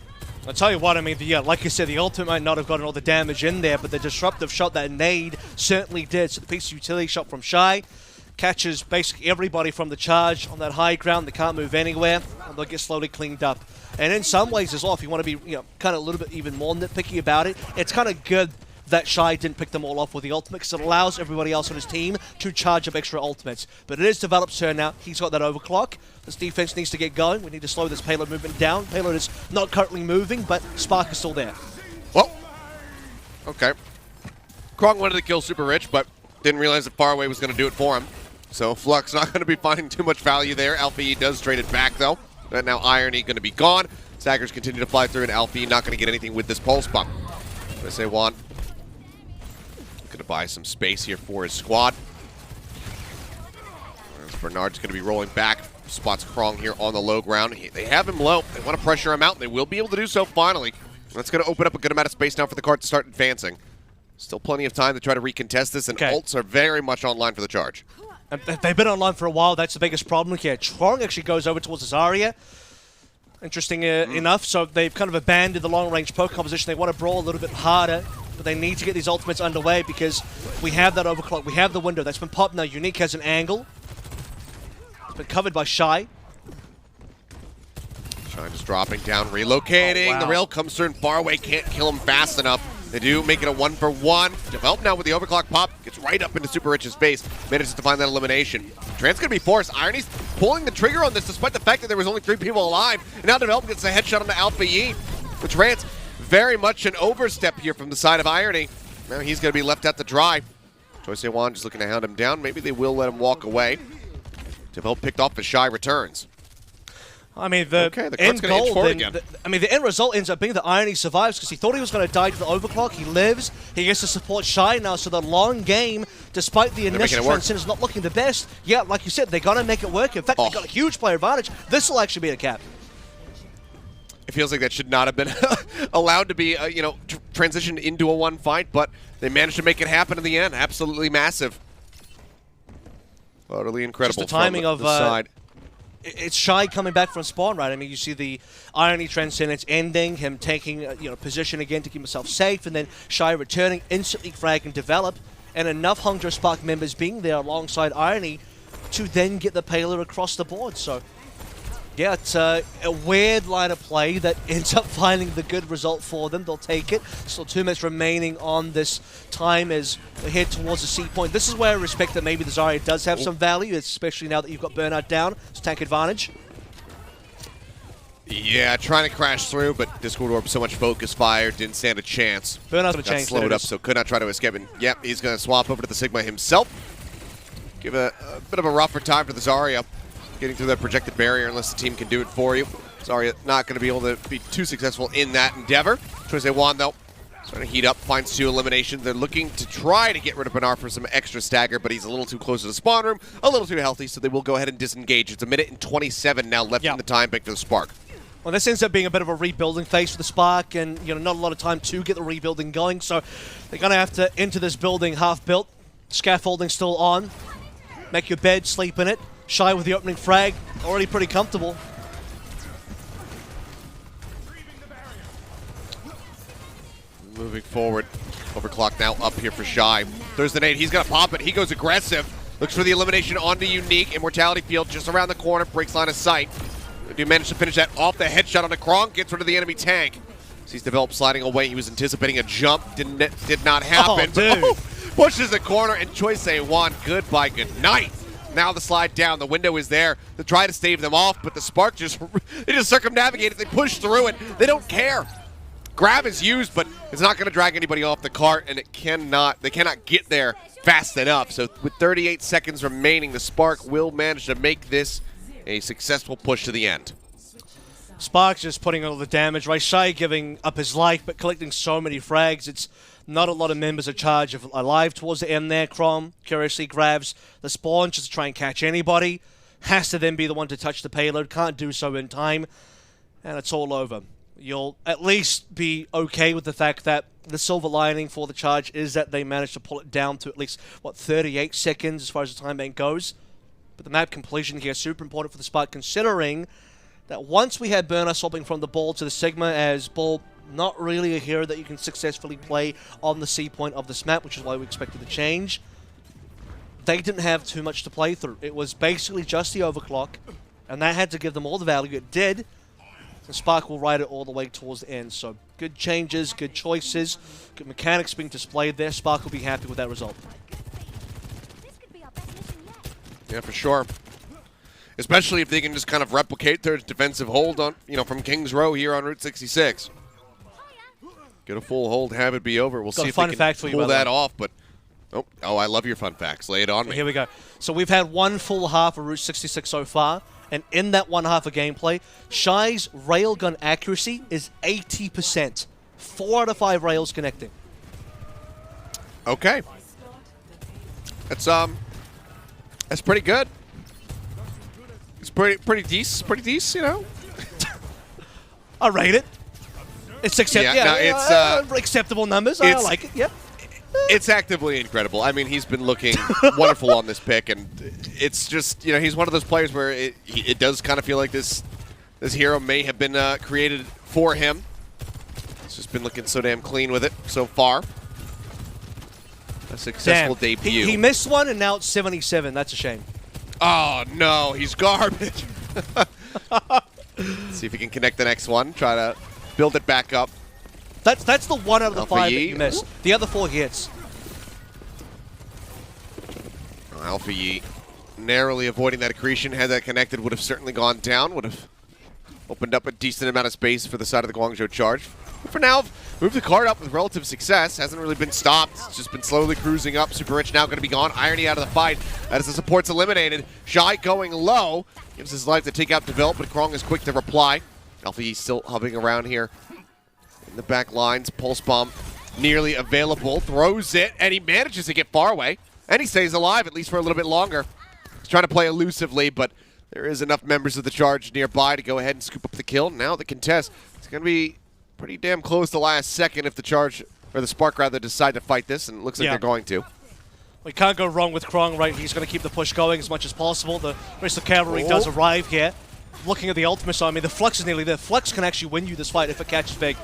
[SPEAKER 2] I'll tell you what, I mean, like you said, the ultimate might not have gotten all the damage in there, but the disruptive shot that nade certainly did. So the piece of utility shot from Shy catches basically everybody from the charge on that high ground. They can't move anywhere, and they'll get slowly cleaned up. And in some ways as well, if you want to be kind of a little bit even more nitpicky about it, it's kind of good that Shy didn't pick them all off with the ultimate, because it allows everybody else on his team to charge up extra ultimates. But it is Develop's turn now. He's got that overclock. This defense needs to get going. We need to slow this payload movement down. Payload is not currently moving, but Spark is still there.
[SPEAKER 1] Well, okay. Krong wanted to kill Super Rich, but didn't realize that Faraway was going to do it for him. So Flux not going to be finding too much value there. Alpha E does trade it back, though. And now Irony going to be gone. Staggers continue to fly through, and Alpha E not going to get anything with this pulse bump. I say Juan. Going to buy some space here for his squad. As Bernard's going to be rolling back. Spots Krong here on the low ground. They have him low. They want to pressure him out, and they will be able to do so finally. That's going to open up a good amount of space now for the card to start advancing. Still plenty of time to try to recontest this, and ults are very much online for the charge.
[SPEAKER 2] They've been online for a while. That's the biggest problem here. Krong actually goes over towards Zarya. Interesting enough. So they've kind of abandoned the long-range poke composition. They want to brawl a little bit harder, but they need to get these ultimates underway because we have that overclock. We have the window that's been popped now. Unique has an angle. It's been covered by Shy.
[SPEAKER 1] Shy just dropping down, relocating.
[SPEAKER 2] Oh, wow.
[SPEAKER 1] The rail comes through, and Faraway can't kill him fast enough. They do make it a 1-for-1. Develop now with the overclock pop. Gets right up into Super Rich's base. Manages to find that elimination. Trant's going to be forced. Irony's pulling the trigger on this despite the fact that there was only 3 people alive. And now Develop gets a headshot onto Alpha Yi. But Trant's very much an overstep here from the side of Irony. Now he's going to be left out to dry. Choi Wan just looking to hound him down. Maybe they will let him walk away. Develop picked off as Shy returns.
[SPEAKER 2] I mean, the end goal, the end result ends up being that Irony survives because he thought he was going to die to the overclock. He lives. He gets to support Shy now, so the long game, despite the initial transcendence not looking the best, yeah, like you said, they're going to make it work. In fact, they got a huge player advantage. This will actually be a cap.
[SPEAKER 1] It feels like that should not have been allowed to be, transitioned into a one fight, but they managed to make it happen in the end. Absolutely massive. Utterly incredible.
[SPEAKER 2] Just the timing
[SPEAKER 1] from the side.
[SPEAKER 2] It's Shy coming back from spawn, right? I mean, you see the Irony Transcendence ending, him taking position again to keep himself safe, and then Shy returning, instantly frag and Develop, and enough Hangzhou Spark members being there alongside Irony to then get the payload across the board. So, yeah, it's a weird line of play that ends up finding the good result for them. They'll take it. Still 2 minutes remaining on this time as we head towards the C point. This is where I respect that maybe the Zarya does have some value, especially now that you've got Burnout down. It's tank advantage.
[SPEAKER 1] Yeah, trying to crash through, but Discord Orb so much focus fire, didn't stand a chance.
[SPEAKER 2] Burnout's going to change.
[SPEAKER 1] Slowed up, so could not try to escape. And yep, he's going to swap over to the Sigma himself. Give a bit of a rougher time to the Zarya. Getting through that projected barrier unless the team can do it for you. Zarya not going to be able to be too successful in that endeavor. Choi Wan, though, starting to heat up, finds 2 eliminations. They're looking to try to get rid of Bernard for some extra stagger, but he's a little too close to the spawn room, a little too healthy, so they will go ahead and disengage. It's 1:27 now left in the time back to the Spark.
[SPEAKER 2] Well, this ends up being a bit of a rebuilding phase for the Spark, and not a lot of time to get the rebuilding going, so they're going to have to enter this building half-built. Scaffolding still on. Make your bed, sleep in it. Shy with the opening frag, already pretty comfortable.
[SPEAKER 1] Moving forward. Overclock now up here for Shy. There's the nade. He's going to pop it. He goes aggressive. Looks for the elimination onto Unique. Immortality field just around the corner. Breaks line of sight. They do manage to finish that off the headshot on the Krong. Gets rid of the enemy tank. Sees Develop sliding away. He was anticipating a jump. Did not happen.
[SPEAKER 2] Oh,
[SPEAKER 1] Pushes the corner, and Choi Wan, goodbye, good night. Now the slide down. The window is there to try to stave them off, but the Spark just circumnavigate it. They push through it. They don't care. Grab is used, but it's not going to drag anybody off the cart, and they cannot get there fast enough. So with 38 seconds remaining, the Spark will manage to make this a successful push to the end.
[SPEAKER 2] Spark's just putting all the damage, right? Shy giving up his life, but collecting so many frags. It's not a lot of members of charge alive towards the end there. Crom curiously grabs the spawn just to try and catch anybody. Has to then be the one to touch the payload. Can't do so in time. And it's all over. You'll at least be okay with the fact that the silver lining for the charge is that they managed to pull it down to at least, 38 seconds as far as the time bank goes. But the map completion here is super important for the Spark, considering that once we had Burner swapping from the Ball to the Sigma, as Ball not really a hero that you can successfully play on the C point of this map, which is why we expected the change. They didn't have too much to play through. It was basically just the overclock, and that had to give them all the value it did. And Spark will ride it all the way towards the end. So good changes, good choices, good mechanics being displayed there. Spark will be happy with that result.
[SPEAKER 1] Yeah, for sure. Especially if they can just kind of replicate their defensive hold on, from King's Row here on Route 66. Get a full hold, have it be over. We'll see if they can pull that off. But oh, I love your fun facts. Lay it on me.
[SPEAKER 2] Here we go. So we've had one full half of Route 66 so far, and in that one half of gameplay, Shy's railgun accuracy is 80%. 4 out of 5 rails connecting.
[SPEAKER 1] Okay. That's pretty good. It's pretty decent,
[SPEAKER 2] I rate it. It's acceptable numbers. I like it. Yeah.
[SPEAKER 1] It's actively incredible. I mean, he's been looking wonderful on this pick, and it's just, he's one of those players where it does kind of feel like this hero may have been created for him. It's just been looking so damn clean with it so far. A successful debut.
[SPEAKER 2] He missed one, and now it's 77. That's a shame.
[SPEAKER 1] Oh, no. He's garbage. See if he can connect the next one. Try to build it back up.
[SPEAKER 2] That's the 1 out of the 5 that you missed. The other 4 hits.
[SPEAKER 1] Alpha Yi narrowly avoiding that accretion. Had that connected, would have certainly gone down. Would have opened up a decent amount of space for the side of the Guangzhou charge. But for now, moved the card up with relative success. Hasn't really been stopped. It's just been slowly cruising up. Super Rich now going to be gone. Irony out of the fight as the support's eliminated. Shy going low. Gives his life to take out Develop, but Krong is quick to reply. Alpha Yi still hovering around here in the back lines. Pulse Bomb nearly available. Throws it, and he manages to get far away. And he stays alive, at least for a little bit longer. He's trying to play elusively, but there is enough members of the charge nearby to go ahead and scoop up the kill. Now the contest is going to be pretty damn close to last second if the charge, or the Spark rather, decide to fight this, and it looks like they're going to.
[SPEAKER 2] We can't go wrong with Krong, right? He's going to keep the push going as much as possible. The rest of the cavalry does arrive here. Looking at the ultimate side, I mean, the Flux is nearly there. Flux can actually win you this fight if it catches big.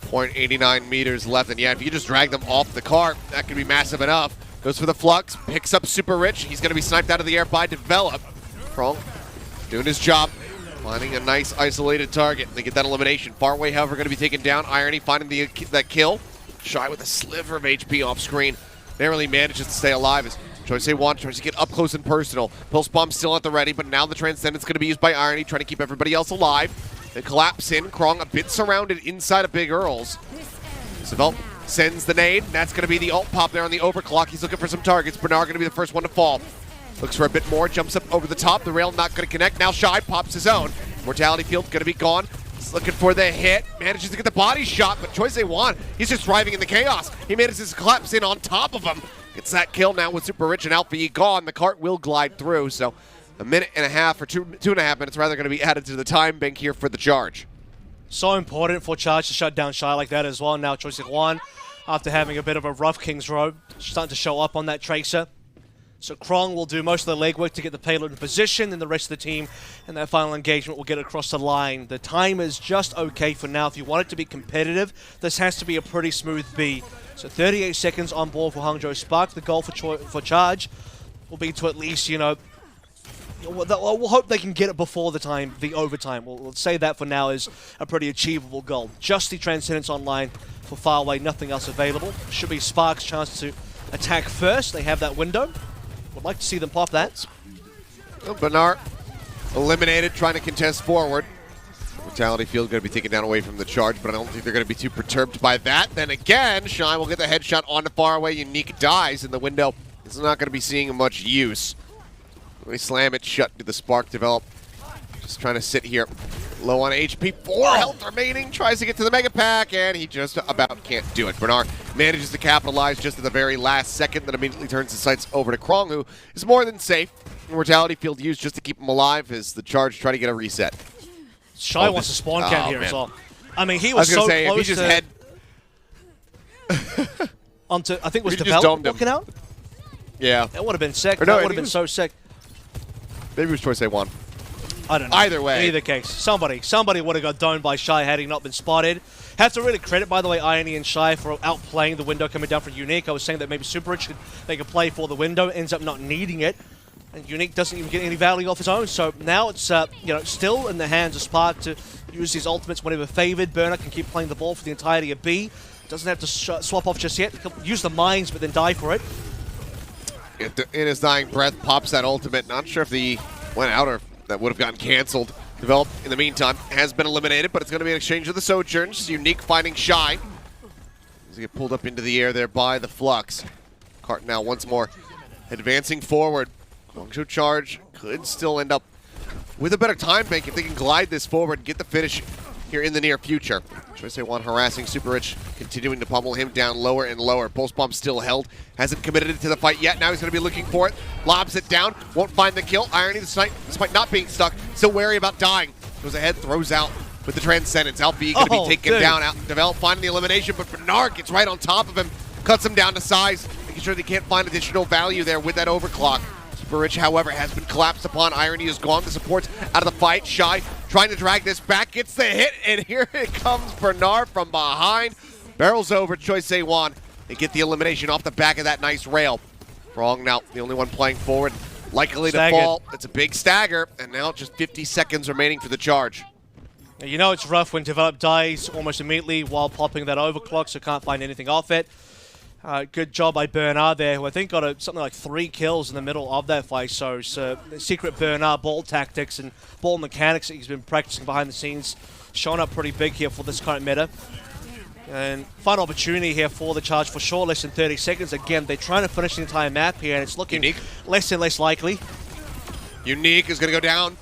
[SPEAKER 1] 0.89 meters left, and yeah, if you just drag them off the cart, that could be massive enough. Goes for the Flux, picks up Super Rich. He's going to be sniped out of the air by Develop. Krong doing his job, finding a nice isolated target. They get that elimination. Far away, however, going to be taken down. Irony finding that kill. Shy with a sliver of HP off screen. Narrowly manages to stay alive as Choice A1 tries to get up close and personal. Pulse Bomb still at the ready, but now the Transcendence going to be used by Irony, trying to keep everybody else alive. They collapse in. Krong a bit surrounded inside of Big Earls. Develop sends the nade. That's going to be the ult pop there on the overclock. He's looking for some targets. Bernard going to be the first one to fall. Looks for a bit more. Jumps up over the top. The rail not going to connect. Now Shy pops his own. Mortality Field going to be gone. He's looking for the hit. Manages to get the body shot, but Choice A1, he's just driving in the chaos. He manages to collapse in on top of him. Gets that kill now with Super Rich and Alpha E gone. The cart will glide through, so a minute and a half, or two and a half minutes rather, going to be added to the time bank here for the charge.
[SPEAKER 2] So important for Charge to shut down Shy like that as well. Now Choice A1, after having a bit of a rough King's Row, starting to show up on that Tracer. So Krong will do most of the legwork to get the payload in position, and the rest of the team in that final engagement will get across the line. The time is just okay for now. If you want it to be competitive, this has to be a pretty smooth B. So 38 seconds on board for Hangzhou Spark. The goal for Charge will be to at least, we'll hope they can get it before the overtime. We'll say that for now is a pretty achievable goal. Just the Transcendence online for far away, nothing else available. Should be Spark's chance to attack first. They have that window. Would like to see them pop that.
[SPEAKER 1] Bernard eliminated, trying to contest forward. Mortality Field going to be taken down away from the charge, but I don't think they're going to be too perturbed by that. Then again, Shy will get the headshot on the far away. Unique dies in the window. It's not going to be seeing much use. We slam it shut to the Spark Develop. Just trying to sit here. Low on HP, 4 health remaining. Tries to get to the Mega Pack, and he just about can't do it. Bernard manages to capitalize just at the very last second, then immediately turns his sights over to Krong, who is more than safe. Mortality Field used just to keep him alive as the charge try to get a reset.
[SPEAKER 2] Shy wants to spawn camp here as well. I mean, he was so close
[SPEAKER 1] if he just
[SPEAKER 2] to... onto, I think it was Develop walking out?
[SPEAKER 1] Yeah.
[SPEAKER 2] That would have been sick. That would have been so sick.
[SPEAKER 1] Maybe it was Choice A1.
[SPEAKER 2] I don't know.
[SPEAKER 1] Either way.
[SPEAKER 2] In either case, somebody would have got domed by Shy had he not been spotted. Have to really credit, by the way, Irony and Shy for outplaying the window coming down from Unique. I was saying that maybe Super Rich could make a play for the window, ends up not needing it. And Unique doesn't even get any value off his own. So now it's still in the hands of Spark to use his ultimates whenever favored. Burner can keep playing the ball for the entirety of B. Doesn't have to swap off just yet. Use the mines, but then die for it.
[SPEAKER 1] In his dying breath, pops that ultimate. Not sure if the went out or if that would have gotten canceled. Develop, in the meantime, has been eliminated, but it's going to be an exchange of the Sojourns. Unique finding Shy. As he get pulled up into the air there by the Flux. Cart now once more advancing forward. Guangzhou charge could still end up with a better time bank if they can glide this forward and get the finish here in the near future. Choice A1 harassing Super Rich, continuing to pummel him down lower and lower. Pulse Bomb still held, hasn't committed to the fight yet. Now he's going to be looking for it. Lobs it down, won't find the kill. Irony the snipe, despite not being stuck, still wary about dying. Goes ahead, throws out with the Transcendence. Alfie going to be taken down. Develop finding the elimination, but Bernard gets right on top of him, cuts him down to size, making sure they can't find additional value there with that overclock. Super Rich, however, has been collapsed upon. Irony is gone. The support's out of the fight. Shy trying to drag this back. Gets the hit, and here it comes. Bernard from behind. Barrels over. Choice A1. They get the elimination off the back of that nice rail. Wrong now. The only one playing forward. Likely to fall. It's a big stagger. And now just 50 seconds remaining for the charge.
[SPEAKER 2] You know it's rough when Develop dies almost immediately while popping that overclock, so can't find anything off it. Good job by Bernard there, who I think got something like 3 kills in the middle of that fight. So secret Bernard ball tactics and ball mechanics that he's been practicing behind the scenes, showing up pretty big here for this current meta. And final opportunity here for the charge for sure, less than 30 seconds. Again, they're trying to finish the entire map here, and it's looking less and less likely.
[SPEAKER 1] Unique is going to go down.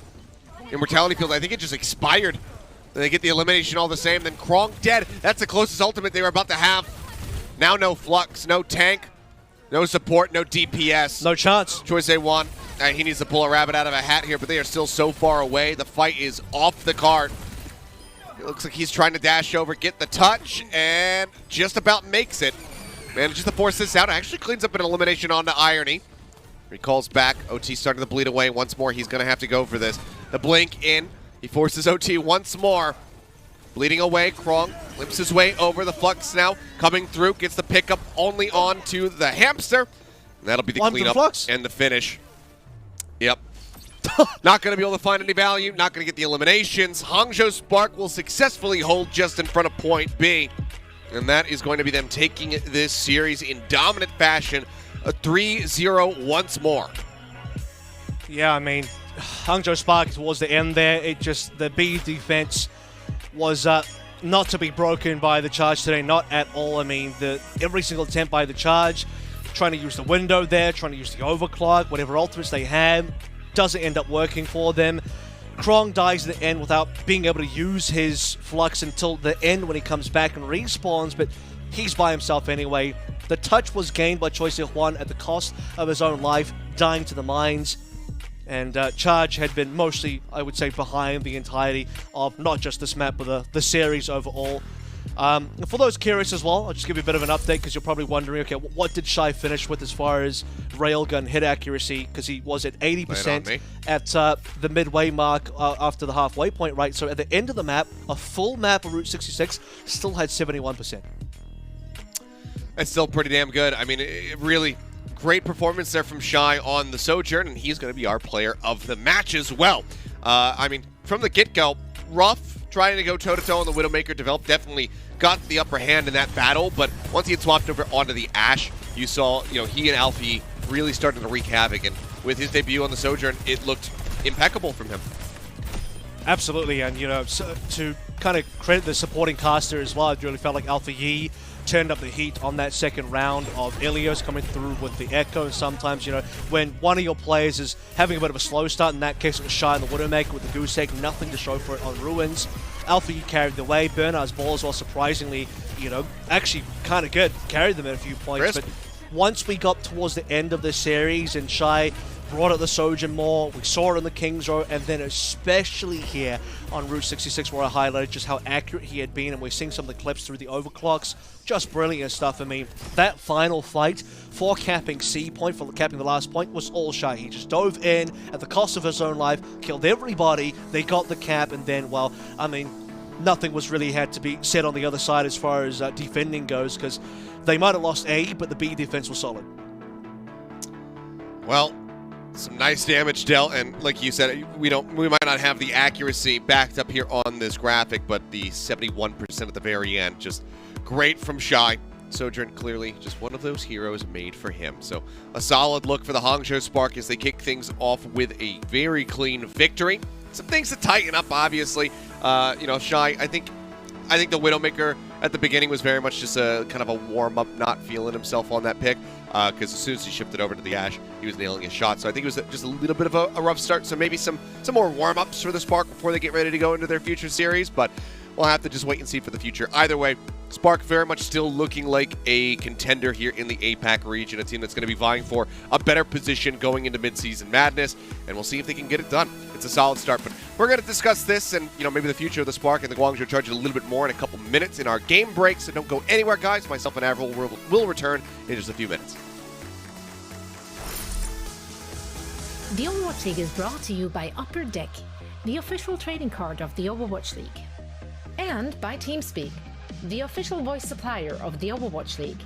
[SPEAKER 1] Immortality Field, I think it just expired. They get the elimination all the same. Then Krong dead. That's the closest ultimate they were about to have. Now no Flux, no tank, no support, no DPS.
[SPEAKER 2] No chance.
[SPEAKER 1] Choice A1. He needs to pull a rabbit out of a hat here, but they are still so far away. The fight is off the card. It looks like he's trying to dash over, get the touch, and just about makes it. Manages to force this out. Actually cleans up an elimination onto Irony. Recalls back. OT starting to bleed away once more. He's going to have to go for this. The blink in. He forces OT once more. Bleeding away, Krong limps his way over. The Flux now coming through, gets the pickup only onto the Hamster. And that'll be the cleanup and the finish. Yep. Not going to be able to find any value, not going to get the eliminations. Hangzhou Spark will successfully hold just in front of point B. And that is going to be them taking this series in dominant fashion, a 3-0 once more.
[SPEAKER 2] Yeah, I mean, Hangzhou Spark towards the end there, the B defense was not to be broken by the charge today, not at all. I mean, every single attempt by the charge, trying to use the window there, trying to use the overclock, whatever ultimates they had, doesn't end up working for them. Krong dies at the end without being able to use his Flux until the end when he comes back and respawns, but he's by himself anyway. The touch was gained by Choice Juan at the cost of his own life, dying to the mines. And Charge had been mostly, I would say, behind the entirety of not just this map, but the series overall. For those curious as well, I'll just give you a bit of an update because you're probably wondering, okay, what did Shy finish with as far as railgun hit accuracy? Because he was at 80% at the midway mark after the halfway point, right? So at the end of the map, a full map of Route 66 still had 71%.
[SPEAKER 1] That's still pretty damn good. I mean, really great performance there from Shy on the Sojourn, and he's going to be our player of the match as well. I mean, from the get-go, rough trying to go toe-to-toe on the Widowmaker. Develop definitely got the upper hand in that battle, but once he had swapped over onto the Ashe, you saw, he and Alfie really started to wreak havoc, and with his debut on the Sojourn, it looked impeccable from him.
[SPEAKER 2] Absolutely, and to kind of credit the supporting caster as well, I really felt like Alpha Yi turned up the heat on that second round of Ilios coming through with the Echo. Sometimes, when one of your players is having a bit of a slow start, in that case it was Shy and the Widowmaker with the Goose Egg, nothing to show for it on Ruins. Alpha Yi carried the way. Bernard's balls were surprisingly, actually kind of good. Carried them at a few points, but once we got towards the end of the series and Shy brought out the Sojin more. We saw it in the King's Row, and then especially here on Route 66 where I highlighted just how accurate he had been, and we're seeing some of the clips through the overclocks. Just brilliant stuff. I mean, that final fight for capping C point, for capping the last point, was all Shy. He just dove in at the cost of his own life, killed everybody, they got the cap, and then, well, I mean, nothing was really had to be said on the other side as far as defending goes, because they might have lost A, but the B defense was solid.
[SPEAKER 1] Well, some nice damage dealt, and like you said, we might not have the accuracy backed up here on this graphic, but the 71% at the very end, just great from Shy. Sojourn clearly just one of those heroes made for him. So a solid look for the Hangzhou Spark as they kick things off with a very clean victory. Some things to tighten up, obviously. You know, Shy, I think the Widowmaker at the beginning was very much just a kind of a warm-up, not feeling himself on that pick, because as soon as he shifted over to the Ashe, he was nailing his shot. So I think it was just a little bit of a rough start. So maybe some more warm-ups for the Spark before they get ready to go into their future series, but we'll have to just wait and see for the future. Either way, Spark very much still looking like a contender here in the APAC region, a team that's going to be vying for a better position going into Midseason Madness, and we'll see if they can get it done. It's a solid start, but we're going to discuss this and, you know, maybe the future of the Spark and the Guangzhou Charge a little bit more in a couple minutes in our game break, so don't go anywhere, guys. Myself and Avril will return in just a few minutes.
[SPEAKER 3] The Overwatch League is brought to you by Upper Deck, the official trading card of the Overwatch League, and by TeamSpeak, the official voice supplier of the Overwatch League.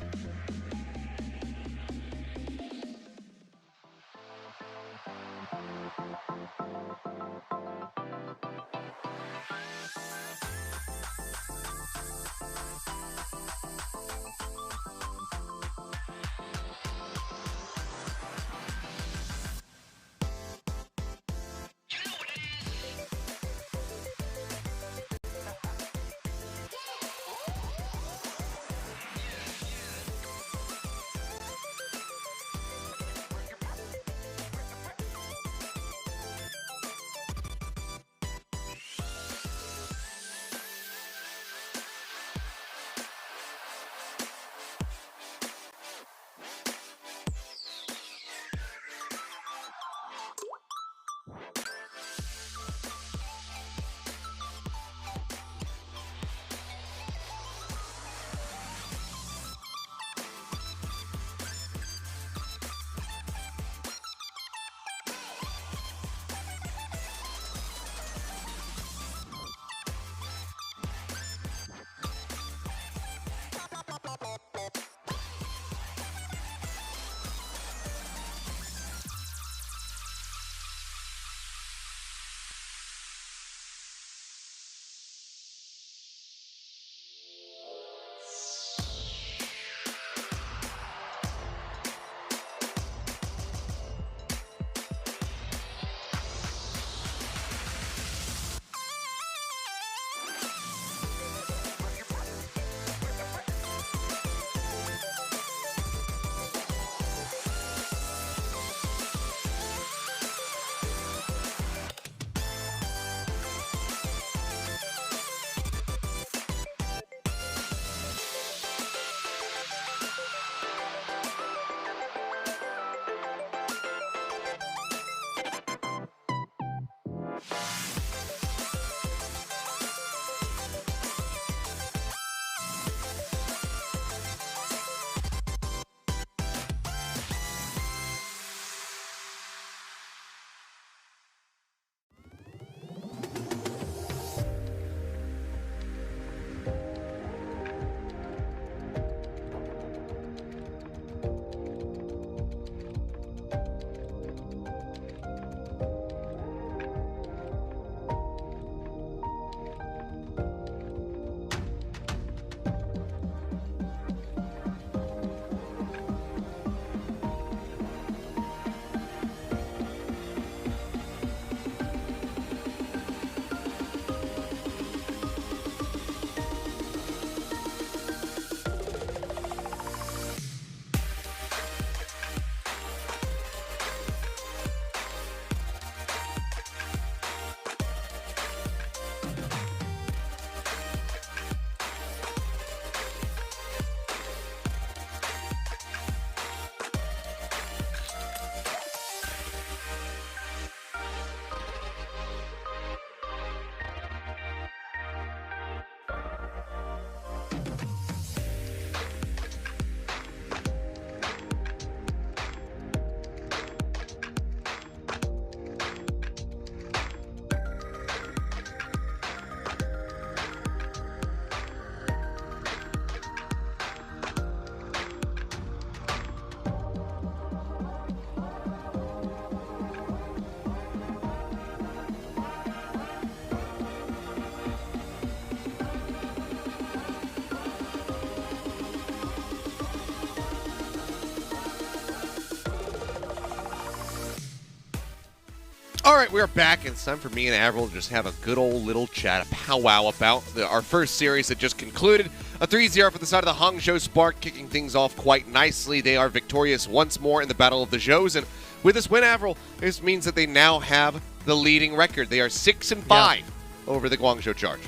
[SPEAKER 1] All right, we're back, and it's time for me and Avril to just have a good old little chat, a powwow about our first series that just concluded. A 3-0 for the side of the Hangzhou Spark, kicking things off quite nicely. They are victorious once more in the Battle of the Zhous, and with this win, Avril, this means that they now have the leading record. They are 6-5 over the Guangzhou Charge,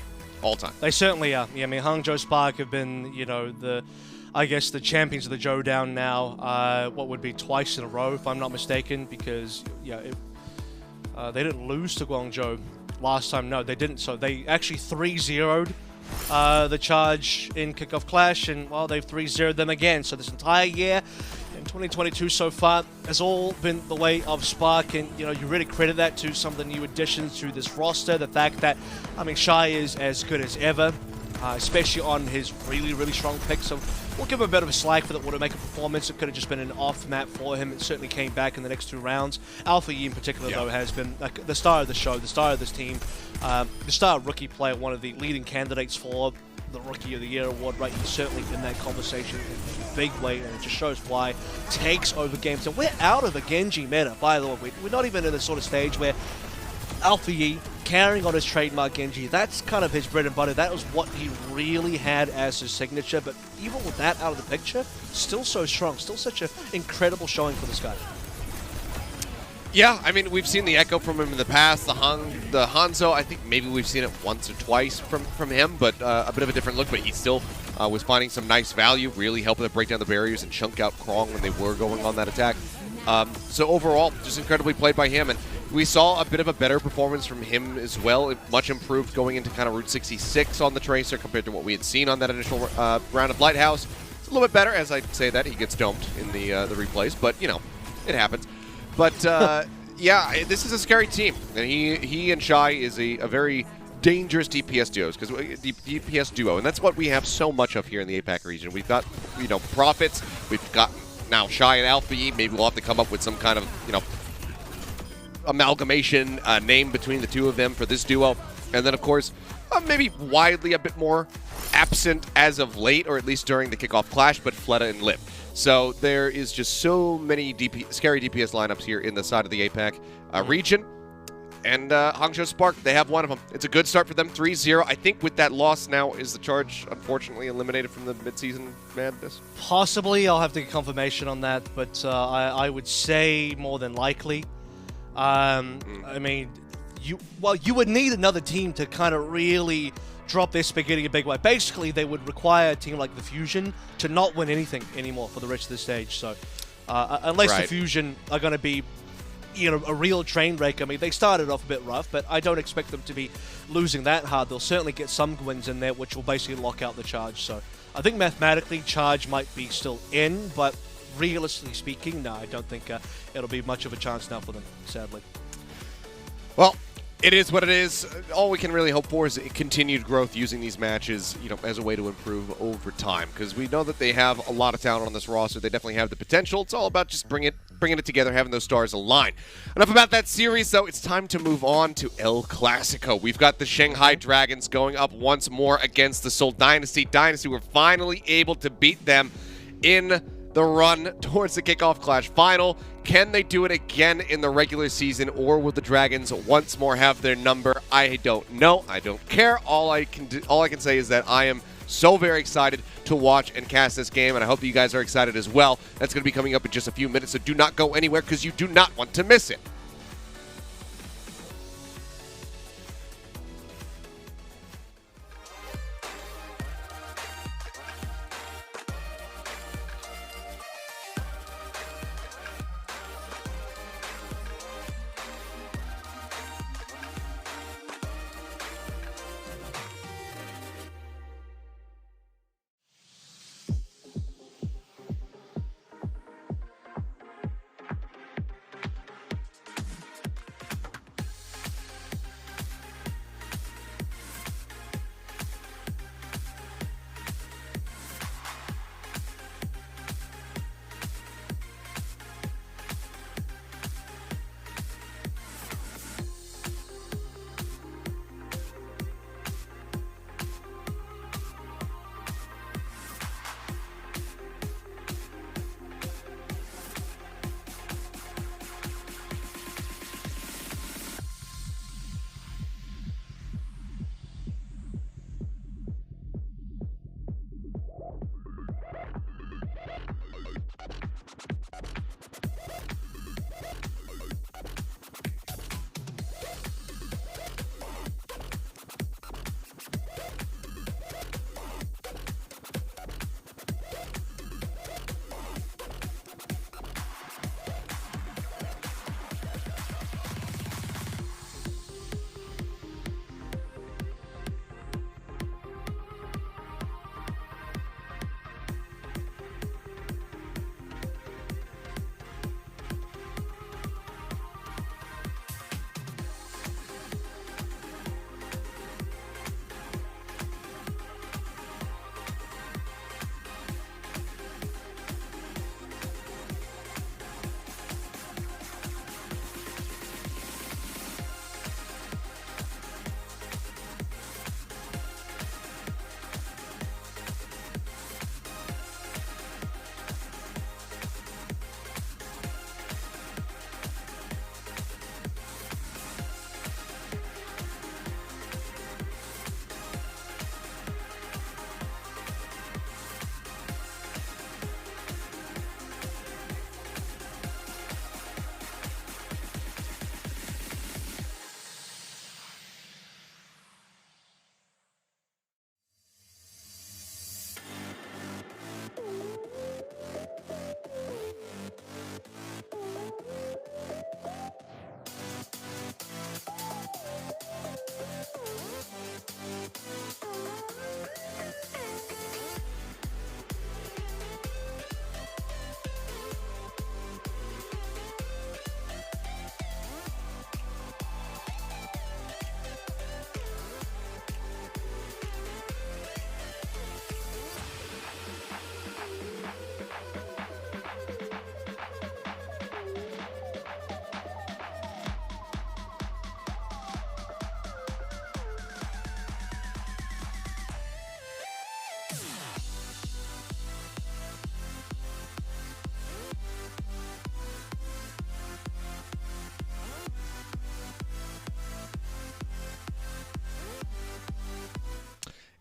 [SPEAKER 1] all time.
[SPEAKER 2] They certainly are. Yeah, I mean, Hangzhou Spark have been, the champions of the Zhoudown now. What would be twice in a row, if I'm not mistaken, because they didn't lose to Guangzhou last time. No, they didn't. So they actually 3-0'd the Charge in Kickoff Clash, and, well, they've 3-0'd them again. So this entire year in 2022 so far has all been the way of Spark, and, you really credit that to some of the new additions to this roster. The fact that, Shy is as good as ever, especially on his really, really strong pick. So we'll give him a bit of a slack for the Widowmaker performance. It could have just been an off map for him. It certainly came back in the next 2 rounds. Alpha Yi in particular, though, has been the star of the show, the star of this team, the star rookie player, one of the leading candidates for the Rookie of the Year award, right? He's certainly in that conversation in a big way, and it just shows why takes over games. And we're out of a Genji meta, by the way. We're not even in the sort of stage where Alpha Yi carrying on his trademark Genji, that's kind of his bread and butter. That was what he really had as his signature, but even with that out of the picture, still so strong, still such an incredible showing for this guy.
[SPEAKER 1] Yeah, I mean, we've seen the echo from him in the past. The Hangzhou, I think maybe we've seen it once or twice from him, but a bit of a different look. But he still was finding some nice value, really helping to break down the barriers and chunk out Krong when they were going on that attack. So overall, just incredibly played by him. And we saw a bit of a better performance from him as well. Much improved going into kind of Route 66 on the Tracer compared to what we had seen on that initial round of Lighthouse. It's a little bit better. As I say that, he gets domed in the replays, but, it happens. But, yeah, this is a scary team. And he and Shy is a very dangerous DPS duo, and that's what we have so much of here in the APAC region. We've got, Prophets. We've got now Shy and Alpha Yi. Maybe we'll have to come up with some kind of, amalgamation name between the two of them for this duo. And then, of course, maybe widely a bit more absent as of late, or at least during the kickoff clash, but Fleta and Lip. So there is just so many scary DPS lineups here in the side of the APAC region. And Hangzhou Spark, they have one of them. It's a good start for them, 3-0. I think with that loss now, is the Charge unfortunately eliminated from the Midseason Madness?
[SPEAKER 2] Possibly. I'll have to get confirmation on that, but I would say more than likely. I mean, you would need another team to kind of really drop their spaghetti a big way. Basically, they would require a team like the Fusion to not win anything anymore for the rest of the stage. So, unless the Fusion are going to be, a real train wreck. I mean, they started off a bit rough, but I don't expect them to be losing that hard. They'll certainly get some wins in there, which will basically lock out the Charge. So, I think mathematically, Charge might be still in, but realistically speaking, no, I don't think it'll be much of a chance now for them, sadly.
[SPEAKER 1] Well, it is what it is. All we can really hope for is continued growth using these matches, as a way to improve over time. Because we know that they have a lot of talent on this roster. They definitely have the potential. It's all about just bringing it together, having those stars align. Enough about that series, though. It's time to move on to El Clasico. We've got the Shanghai Dragons going up once more against the Seoul Dynasty. Dynasty were finally able to beat them in the run towards the kickoff clash final. Can they do it again in the regular season, or will the Dragons once more have their number? I don't know. I don't care. All I can say is that I am so very excited to watch and cast this game, and I hope that you guys are excited as well. That's going to be coming up in just a few minutes, so do not go anywhere because you do not want to miss it.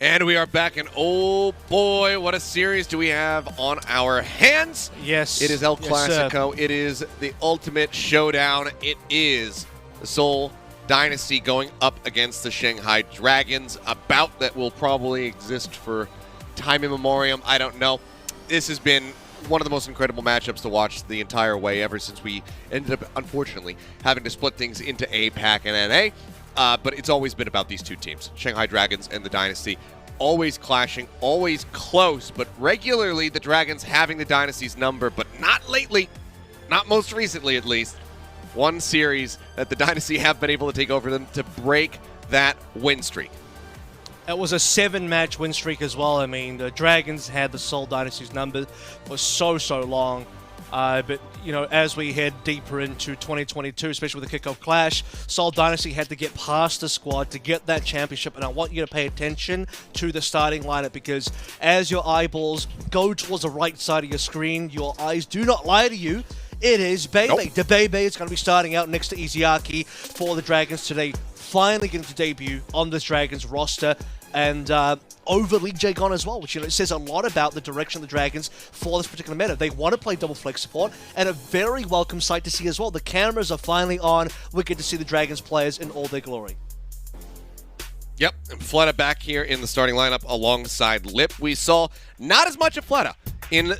[SPEAKER 1] And we are back, and oh boy, what a series do we have on our hands.
[SPEAKER 2] Yes.
[SPEAKER 1] It is El
[SPEAKER 2] Yes, sir.
[SPEAKER 1] Clasico. It is the ultimate showdown. It is the Seoul Dynasty going up against the Shanghai Dragons. A bout that will probably exist for time immemorial. I don't know. This has been one of the most incredible matchups to watch the entire way ever since we ended up, unfortunately, having to split things into APAC and NA. But it's always been about these two teams, Shanghai Dragons and the Dynasty. Always clashing, always close, but regularly the Dragons having the Dynasty's number, but not lately, not most recently at least. One series that the Dynasty have been able to take over them to break that win streak.
[SPEAKER 2] It was a 7-match win streak as well. I mean, the Dragons had the Seoul Dynasty's number for so long. But, you know, as we head deeper into 2022, especially with the kickoff clash, Seoul Dynasty had to get past the squad to get that championship. And I want you to pay attention to the starting lineup, because as your eyeballs go towards the right side of your screen, your eyes do not lie to you. It is Bebe.
[SPEAKER 1] Nope.
[SPEAKER 2] The Bebe is going to be starting out next to Iziaki for the Dragons today. Finally getting to debut on this Dragons roster. And over League Jagon as well, which, you know, it says a lot about the direction of the Dragons for this particular meta. They want to play double flex support, and a very welcome sight to see as well. The cameras are finally on. We get to see the Dragons players in all their glory.
[SPEAKER 1] Yep, and Fleta back here in the starting lineup alongside Lip. We saw not as much of Fleta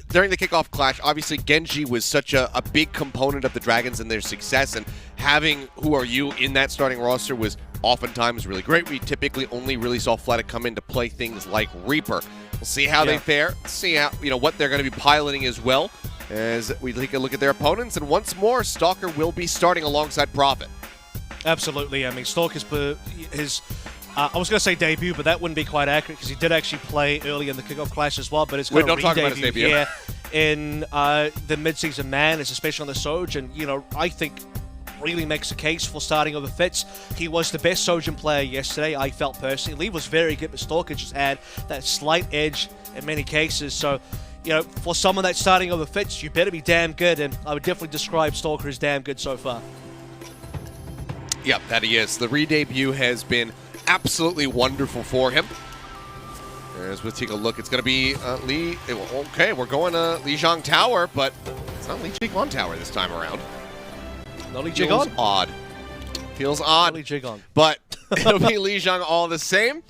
[SPEAKER 1] during the kickoff clash. Obviously, Genji was such a big component of the Dragons and their success, and having Who Are You in that starting roster was oftentimes really great. We typically only really saw Fleta come in to play things like Reaper. We'll see how they fare, see how, you know, what they're going to be piloting as well as we take a look at their opponents. And once more, Stalker will be starting alongside Prophet.
[SPEAKER 2] Absolutely. I mean, Stalker's his I was going to say debut, but that wouldn't be quite accurate because he did actually play early in the kickoff clash as well. But it's going to
[SPEAKER 1] don't talk about his debut
[SPEAKER 2] here in the Midseason Madness, especially on the Soj. And, you know, I think really makes a case for starting over Fitz. He was the best Sojourn player yesterday, I felt personally. Lee was very good, but Stalker just had that slight edge in many cases. So, you know, for someone that's starting over Fitz, you better be damn good, and I would definitely describe Stalker as damn good so far.
[SPEAKER 1] Yep, that he is. The re-debut has been absolutely wonderful for him. As we take a look, it's going to be Lee. Okay, we're going to Lijiang Tower, but it's not Lijiang Tower this time around.
[SPEAKER 2] No Lee
[SPEAKER 1] Feels
[SPEAKER 2] Jigon?
[SPEAKER 1] odd. Feels odd.
[SPEAKER 2] Lee Jigon.
[SPEAKER 1] But it'll be Lijiang all the same.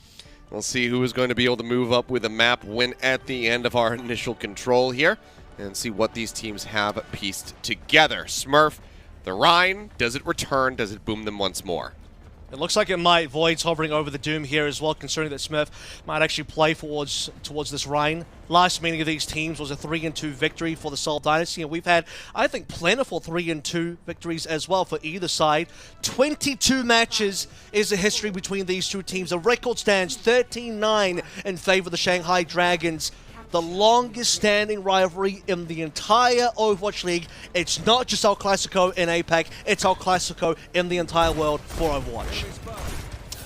[SPEAKER 1] We'll see who is going to be able to move up with a map win at the end of our initial control here, and see what these teams have pieced together. Smurf, the Rhine, does it return? Does it boom them once more?
[SPEAKER 2] It looks like it might. Void's hovering over the Doom here as well, considering that Smurf might actually play towards this Rhine. Last meeting of these teams was a 3-2 victory for the Seoul Dynasty, and we've had, I think, plentiful 3-2 victories as well for either side. 22 matches is the history between these two teams. The record stands 13-9 in favor of the Shanghai Dragons. The longest standing rivalry in the entire Overwatch League. It's not just El Clasico in APAC, it's El Clasico in the entire world for Overwatch.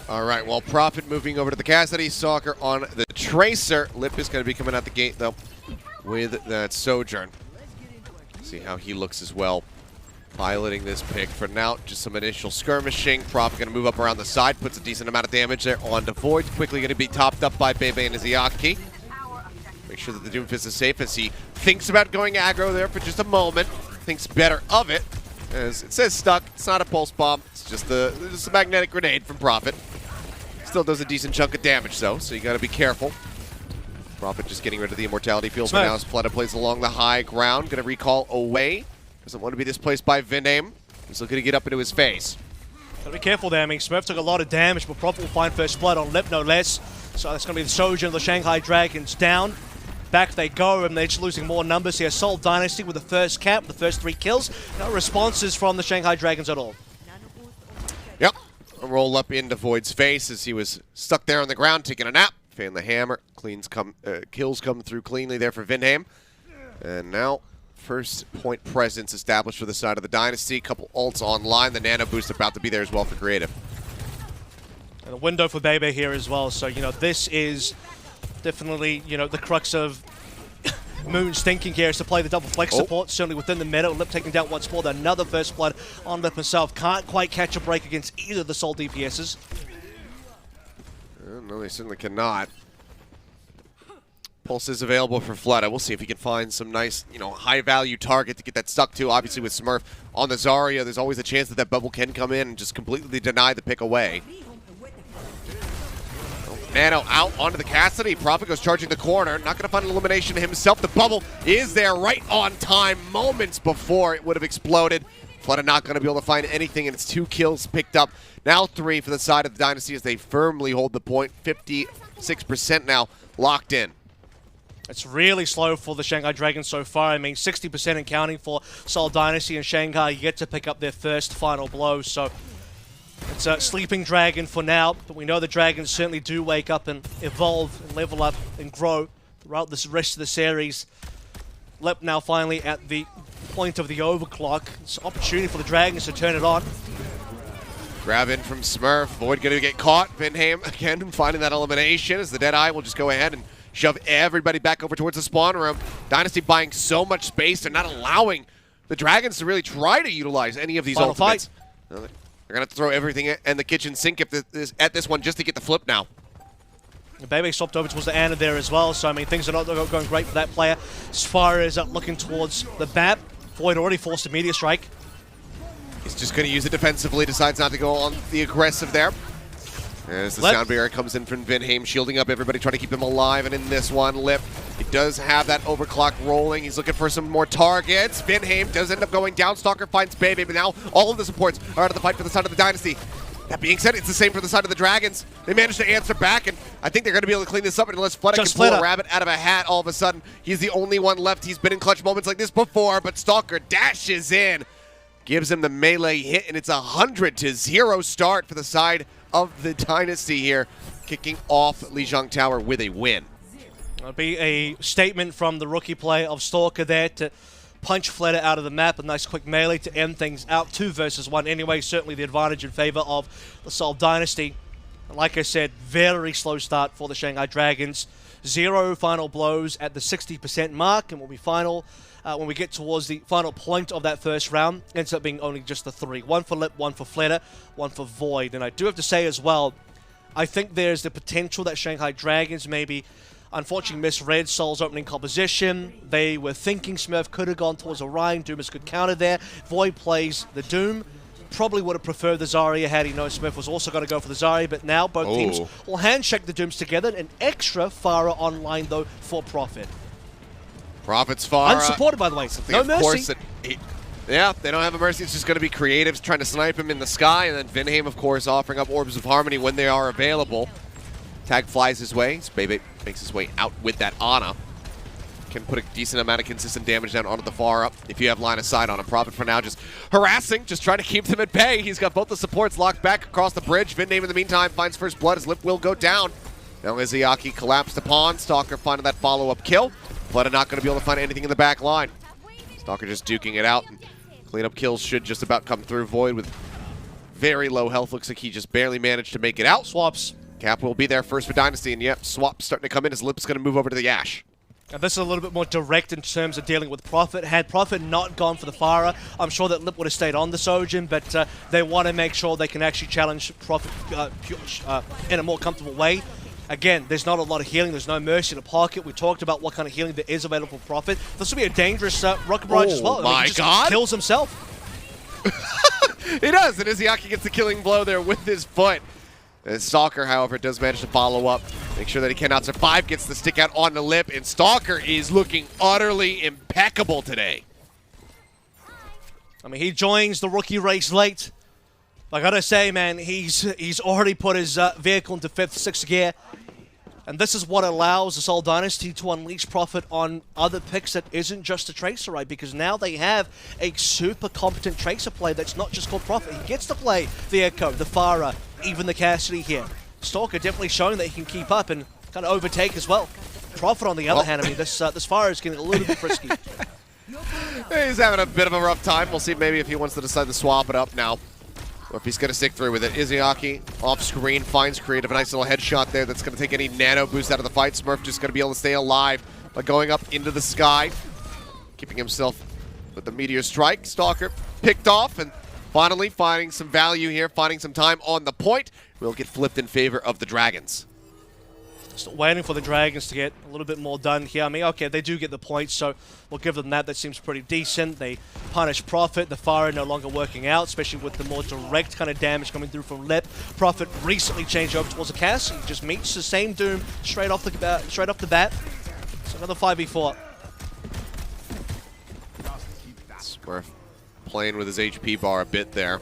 [SPEAKER 1] All right, well, Prophet moving over to the Cassidy, Soccer on the Tracer. Lip is going to be coming out the gate, though, with that Sojourn. See how he looks as well. Piloting this pick for now, just some initial skirmishing. Prophet going to move up around the side, puts a decent amount of damage there onto Void. Quickly going to be topped up by Bebe and Iziaki. Make sure that the Doomfist is safe as he thinks about going aggro there for just a moment. Thinks better of it. As it says stuck, it's not a pulse bomb. It's just a magnetic grenade from Prophet. Still does a decent chunk of damage though, so you gotta be careful. Prophet just getting rid of the immortality field for now as Fleta plays along the high ground. Gonna recall away. Doesn't want to be displaced by Vindame. He's looking to get up into his face.
[SPEAKER 2] Gotta be careful there. I mean, Smurf took a lot of damage, but Prophet will find first blood on Lip, no less. So that's gonna be the Sojourn of the Shanghai Dragons down. Back they go, and they're just losing more numbers here. Seoul Dynasty with the first cap, the first 3 kills. No responses from the Shanghai Dragons at all.
[SPEAKER 1] Yep. A roll up into Void's face as he was stuck there on the ground taking a nap. Fan the hammer. Kills come through cleanly there for Vindham. And now, first point presence established for the side of the Dynasty. Couple ults online. The nano boost about to be there as well for Creative.
[SPEAKER 2] And a window for Bebe here as well. So, you know, this is definitely, you know, the crux of Moon's thinking here is to play the double flex support, certainly within the meta. Lip taking down once more, another first blood on Lip himself. Can't quite catch a break against either of the Seoul DPSs.
[SPEAKER 1] No, they certainly cannot. Pulse is available for Fleta. We'll see if he can find some nice, high-value target to get that stuck to. Obviously, with Smurf on the Zarya, there's always a chance that that bubble can come in and just completely deny the pick away. Nano out onto the Cassidy. Prophet goes charging the corner. Not going to find an elimination himself. The bubble is there right on time, moments before it would have exploded. Fleta not going to be able to find anything, and it's 2 kills picked up. Now 3 for the side of the Dynasty as they firmly hold the point. 56% now locked in.
[SPEAKER 2] It's really slow for the Shanghai Dragons so far. I mean, 60% and counting for Seoul Dynasty and Shanghai yet to pick up their first final blow. So it's a sleeping dragon for now, but we know the Dragons certainly do wake up and evolve and level up and grow throughout this rest of the series. Lip now finally at the point of the overclock. It's an opportunity for the Dragons to turn it on.
[SPEAKER 1] Grab in from Smurf. Void going to get caught. Vinham again finding that elimination as the Deadeye will just go ahead and shove everybody back over towards the spawn room. Dynasty buying so much space. They're not allowing the Dragons to really try to utilize any of these
[SPEAKER 2] Final
[SPEAKER 1] ultimates.
[SPEAKER 2] Fight.
[SPEAKER 1] They're going to throw everything in the kitchen sink at this one just to get the flip now.
[SPEAKER 2] Bebe swapped over towards the Ana there as well, so I mean things are not going great for that player. As far as looking towards the BAP, Void already forced a meteor strike.
[SPEAKER 1] He's just going to use it defensively, decides not to go on the aggressive there. As the sound barrier comes in from Vinham, shielding up everybody, trying to keep them alive. And in this one, Lip, he does have that overclock rolling. He's looking for some more targets. Vinham does end up going down. Stalker finds Bebe, but now all of the supports are out of the fight for the side of the Dynasty. That being said, it's the same for the side of the Dragons. They managed to answer back, and I think they're going to be able to clean this up unless Fleta can pull a rabbit out of a hat all of a sudden. He's the only one left. He's been in clutch moments like this before, but Stalker dashes in, gives him the melee hit, and it's 100-0 start for the side of the Dynasty here, kicking off Lijiang Tower with a win.
[SPEAKER 2] It'll be a statement from the rookie player of Stalker there to punch Fleta out of the map. A nice quick melee to end things out. 2 versus 1 anyway. Certainly the advantage in favor of the Seoul Dynasty. And like I said, very slow start for the Shanghai Dragons. 0 final blows at the 60% mark, and will be final when we get towards the final point of that first round. Ends up being only just the 3. 1 for Lip, 1 for Fleta, 1 for Void. And I do have to say as well, I think there's the potential that Shanghai Dragons maybe unfortunately misread Seoul's opening composition. They were thinking Smurf could have gone towards Orion. Doom is good counter there. Void plays the Doom. Probably would have preferred the Zarya had he known Smurf was also going to go for the Zarya, but now both teams will handshake the Dooms together. An extra Pharah online, though, for Prophet.
[SPEAKER 1] Prophet's Pharah.
[SPEAKER 2] Unsupported, by the way. No mercy.
[SPEAKER 1] Yeah, they don't have a mercy. It's just going to be creatives trying to snipe him in the sky, and then Vinham, of course, offering up Orbs of Harmony when they are available. Tag flies his way. Bebe makes his way out with that Ana. Can put a decent amount of consistent damage down onto the Pharah if you have line of sight on him. Prophet for now just harassing, just trying to keep them at bay. He's got both the supports locked back across the bridge. Vinham in the meantime finds first blood. His Lip will go down. Now Izayaki collapsed upon. Stalker finding that follow-up kill. Fleta not going to be able to find anything in the back line. Stalker just duking it out. Cleanup kills should just about come through. Void with very low health. Looks like he just barely managed to make it out.
[SPEAKER 2] Swaps.
[SPEAKER 1] Cap will be there first for Dynasty, and yep, Swap's starting to come in. His Lip's going to move over to the Ash.
[SPEAKER 2] And this is a little bit more direct in terms of dealing with Prophet. Had Prophet not gone for the Pharah, I'm sure that Lip would have stayed on the Sojin, but they want to make sure they can actually challenge Prophet in a more comfortable way. Again, there's not a lot of healing. There's no mercy in the pocket. We talked about what kind of healing there is available for Prophet. This will be a dangerous rocket barrage as well.
[SPEAKER 1] Oh my God!
[SPEAKER 2] He kills himself.
[SPEAKER 1] He does, and Izayaki gets the killing blow there with his foot. And Stalker, however, does manage to follow up. Make sure that he cannot survive. Gets the stick out on the Lip, and Stalker is looking utterly impeccable today.
[SPEAKER 2] I mean, he joins the rookie race late. I gotta say, man, he's already put his vehicle into 5th, 6th gear. And this is what allows the Seoul Dynasty to unleash Prophet on other picks that isn't just a Tracer, right? Because now they have a super competent Tracer player that's not just called Prophet. He gets to play the Echo, the Pharah, even the Cassidy here. Stalker definitely showing that he can keep up and kind of overtake as well. Prophet, on the other hand, I mean, this Pharah is getting a little bit frisky.
[SPEAKER 1] He's having a bit of a rough time. We'll see maybe if he wants to decide to swap it up now, or if he's going to stick through with it. Izayaki off screen finds creative. A nice little headshot there that's going to take any nano boost out of the fight. Smurf just going to be able to stay alive by going up into the sky, keeping himself with the meteor strike. Stalker picked off, and finally finding some value here, finding some time on the point. Will get flipped in favor of the Dragons.
[SPEAKER 2] Still waiting for the Dragons to get a little bit more done here. I mean, okay, they do get the points, so we'll give them that. That seems pretty decent. They punish Prophet. The fire no longer working out, especially with the more direct kind of damage coming through from Lip. Prophet recently changed over towards the cast. He just meets the same Doom straight off the bat. So another 5v4.
[SPEAKER 1] Smurf playing with his HP bar a bit there.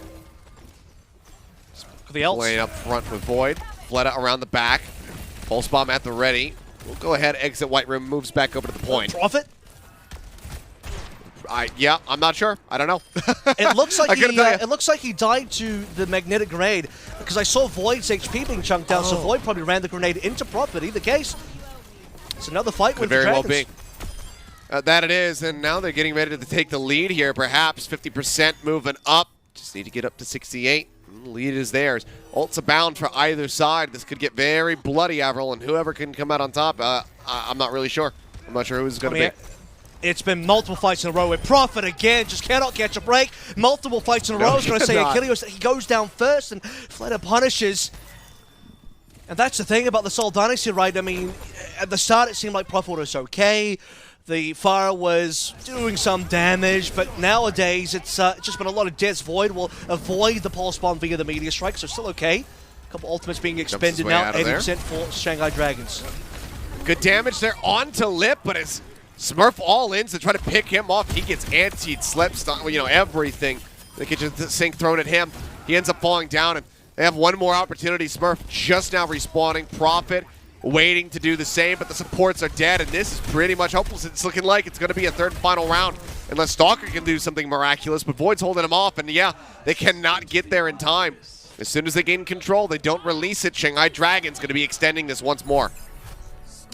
[SPEAKER 2] The else.
[SPEAKER 1] Playing up front with Void. Fleta around the back. Pulse bomb at the ready. We'll go ahead, exit White Room, moves back over to the point.
[SPEAKER 2] Prophet?
[SPEAKER 1] Yeah, I'm not sure. I don't know.
[SPEAKER 2] It looks like it looks like he died to the magnetic grenade because I saw Void's HP being chunked down, so Void probably ran the grenade into Prophet. Either case, it's another fight with the Dragons.
[SPEAKER 1] Could very well be. That it is, and now they're getting ready to take the lead here. Perhaps 50% moving up. Just need to get up to 68. Lead is theirs. Ults abound for either side. This could get very bloody, Avril, and whoever can come out on top, I'm not really sure. I'm not sure who's going to be.
[SPEAKER 2] It's been multiple fights in a row with Prophet again. Just cannot catch a break. Multiple fights in a row. I was going to say Achilles. He goes down first, and Fleta punishes. And that's the thing about the Seoul Dynasty, right? I mean, at the start it seemed like Prophet was okay. The fire was doing some damage, but nowadays it's just been a lot of deaths. Void will avoid the pulse bomb via the meteor strike, so still okay. A couple ultimates being expended now, 80% for Shanghai Dragons.
[SPEAKER 1] Good damage there onto Lip, but it's Smurf all in to try to pick him off. He gets antied, slept, everything. The kitchen sink thrown at him. He ends up falling down, and they have one more opportunity. Smurf just now respawning. Prophet waiting to do the same, but the supports are dead, and this is pretty much hopeless. It's looking like it's going to be a third and final round, unless Stalker can do something miraculous, but Void's holding him off, and yeah, they cannot get there in time. As soon as they gain control, they don't release it. Shanghai Dragon's going to be extending this once more.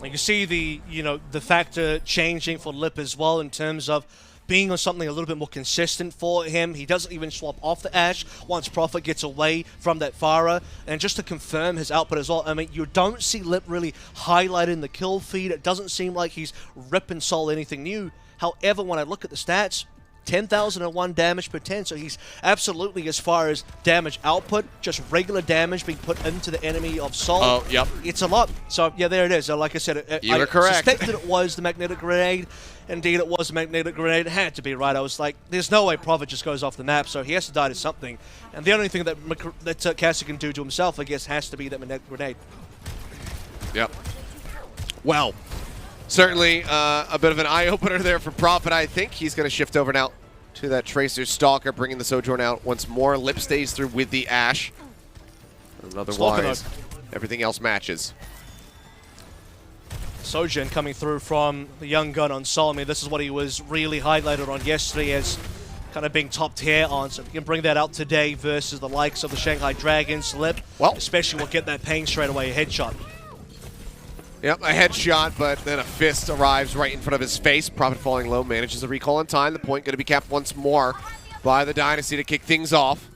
[SPEAKER 2] You can see the factor changing for Lip as well in terms of being on something a little bit more consistent for him. He doesn't even swap off the Ashe once Prophet gets away from that Pharah. And just to confirm his output as well, I mean, you don't see Lip really highlighting the kill feed. It doesn't seem like he's ripping Soul anything new. However, when I look at the stats, 10,001 damage per 10, so he's absolutely, as far as damage output, just regular damage being put into the enemy of Soul.
[SPEAKER 1] Oh, yep.
[SPEAKER 2] It's a lot. So, yeah, there it is. Like I said,
[SPEAKER 1] you were correct.
[SPEAKER 2] I suspected it was the magnetic grenade. Indeed, it was a magnetic grenade. It had to be, right? I was like, there's no way Prophet just goes off the map, so he has to die to something. And the only thing that Cassie can do to himself, I guess, has to be that magnetic grenade.
[SPEAKER 1] Yep. Well, certainly a bit of an eye-opener there for Prophet. I think he's going to shift over now to that Tracer Stalker, bringing the Sojourn out once more. Lip stays through with the Ashe. And otherwise, everything else matches.
[SPEAKER 2] Sojourn coming through from the young gun on Sol. I mean, this is what he was really highlighted on yesterday as kind of being top tier on. So if you can bring that out today versus the likes of the Shanghai Dragons, Lip, especially will get that pain straight away, a headshot.
[SPEAKER 1] Yep, a headshot, but then a fist arrives right in front of his face. Prophet falling low, manages a recall in time. The point going to be capped once more by the Dynasty to kick things off.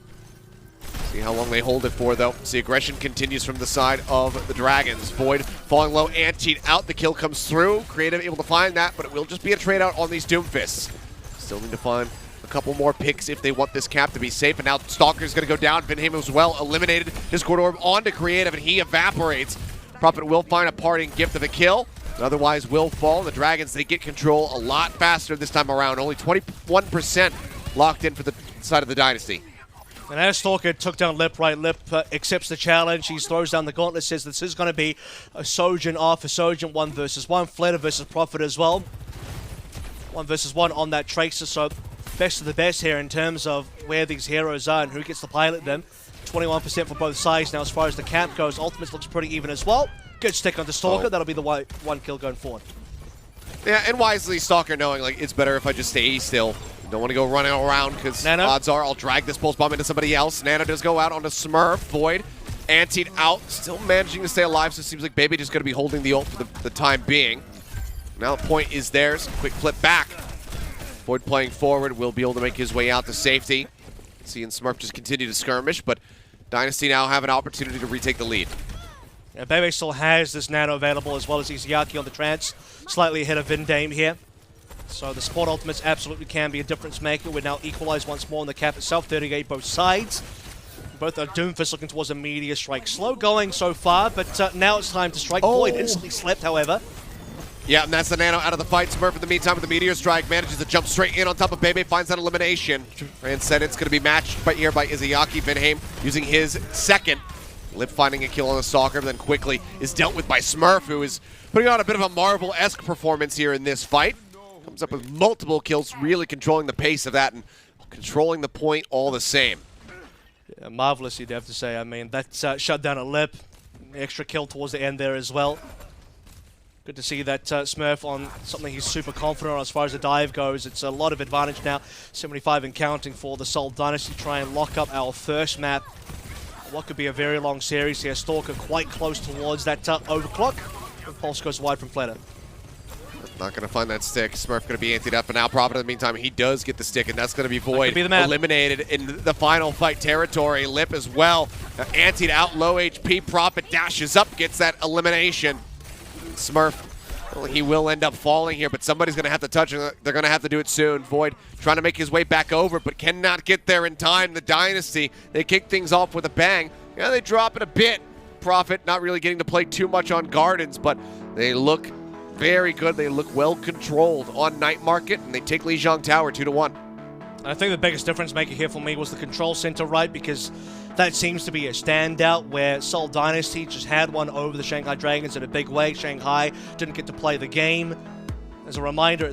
[SPEAKER 1] See how long they hold it for, though. See, aggression continues from the side of the Dragons. Void falling low, anti-cheat out. The kill comes through. Creative able to find that, but it will just be a trade out on these Doomfists. Still need to find a couple more picks if they want this cap to be safe. And now Stalker's going to go down. Vinham as well eliminated. Discord Orb onto Creative, and he evaporates. Prophet will find a parting gift of a kill. Otherwise will fall. The Dragons, they get control a lot faster this time around. Only 21% locked in for the side of the Dynasty.
[SPEAKER 2] And as Stalker took down Lip, right, Lip accepts the challenge. He throws down the gauntlet, says this is going to be a Sojourn off, a Sojourn 1 versus 1, Fleta versus Prophet as well. 1 versus 1 on that Tracer, so best of the best here in terms of where these heroes are and who gets to pilot them. 21% for both sides. Now, as far as the camp goes, Ultimates looks pretty even as well. Good stick on the Stalker. That'll be the one kill going forward.
[SPEAKER 1] Yeah, and wisely, Stalker knowing, like, it's better if I just stay still. Don't want to go running around because odds are I'll drag this pulse bomb into somebody else. Nano does go out onto Smurf. Void, antied out, still managing to stay alive, so it seems like Baby just going to be holding the ult for the time being. Now the point is theirs. Quick flip back. Void playing forward, will be able to make his way out to safety. Seeing Smurf just continue to skirmish, but Dynasty now have an opportunity to retake the lead.
[SPEAKER 2] Yeah, Bebe still has this Nano available as well as Izayaki on the trance, slightly ahead of Vindame here. So the support ultimates absolutely can be a difference maker. We're now equalized once more on the cap itself, 38 both sides. Both are Doomfist looking towards a Meteor Strike. Slow going so far, but now it's time to strike. Void instantly slept, however.
[SPEAKER 1] Yeah, and that's the Nano out of the fight. Smurf in the meantime with the Meteor Strike manages to jump straight in on top of Bebe, finds that elimination. Transcendent's going to be matched right here by Izayaki. Vinheim using his second. Lip finding a kill on the Stalker, but then quickly is dealt with by Smurf, who is putting on a bit of a Marvel-esque performance here in this fight. Comes up with multiple kills, really controlling the pace of that and controlling the point all the same.
[SPEAKER 2] Yeah, marvelous, you'd have to say. I mean, that shut down a Lip. Extra kill towards the end there as well. Good to see that Smurf on something he's super confident on as far as the dive goes. It's a lot of advantage now. 75 and counting for the Seoul Dynasty. Try and lock up our first map. What could be a very long series here. Stalker quite close towards that overclock. And Pulse goes wide from Fleta.
[SPEAKER 1] Not going to find that stick. Smurf going to be antied up, and now Prophet in the meantime, he does get the stick, and that's going to be Void.
[SPEAKER 2] Be the man.
[SPEAKER 1] Eliminated in the final fight territory. Lip as well. Antied out, low HP. Prophet dashes up, gets that elimination. Smurf, well, he will end up falling here, but somebody's going to have to touch him. They're going to have to do it soon. Void trying to make his way back over, but cannot get there in time. The Dynasty, they kick things off with a bang. Yeah, they drop it a bit. Prophet not really getting to play too much on Gardens, but they look very good. They look well controlled on Night Market, and they take Lijiang Tower 2-1.
[SPEAKER 2] I think the biggest difference maker here for me was the control center, right? Because that seems to be a standout where Seoul Dynasty just had one over the Shanghai Dragons in a big way. Shanghai didn't get to play the game. As a reminder,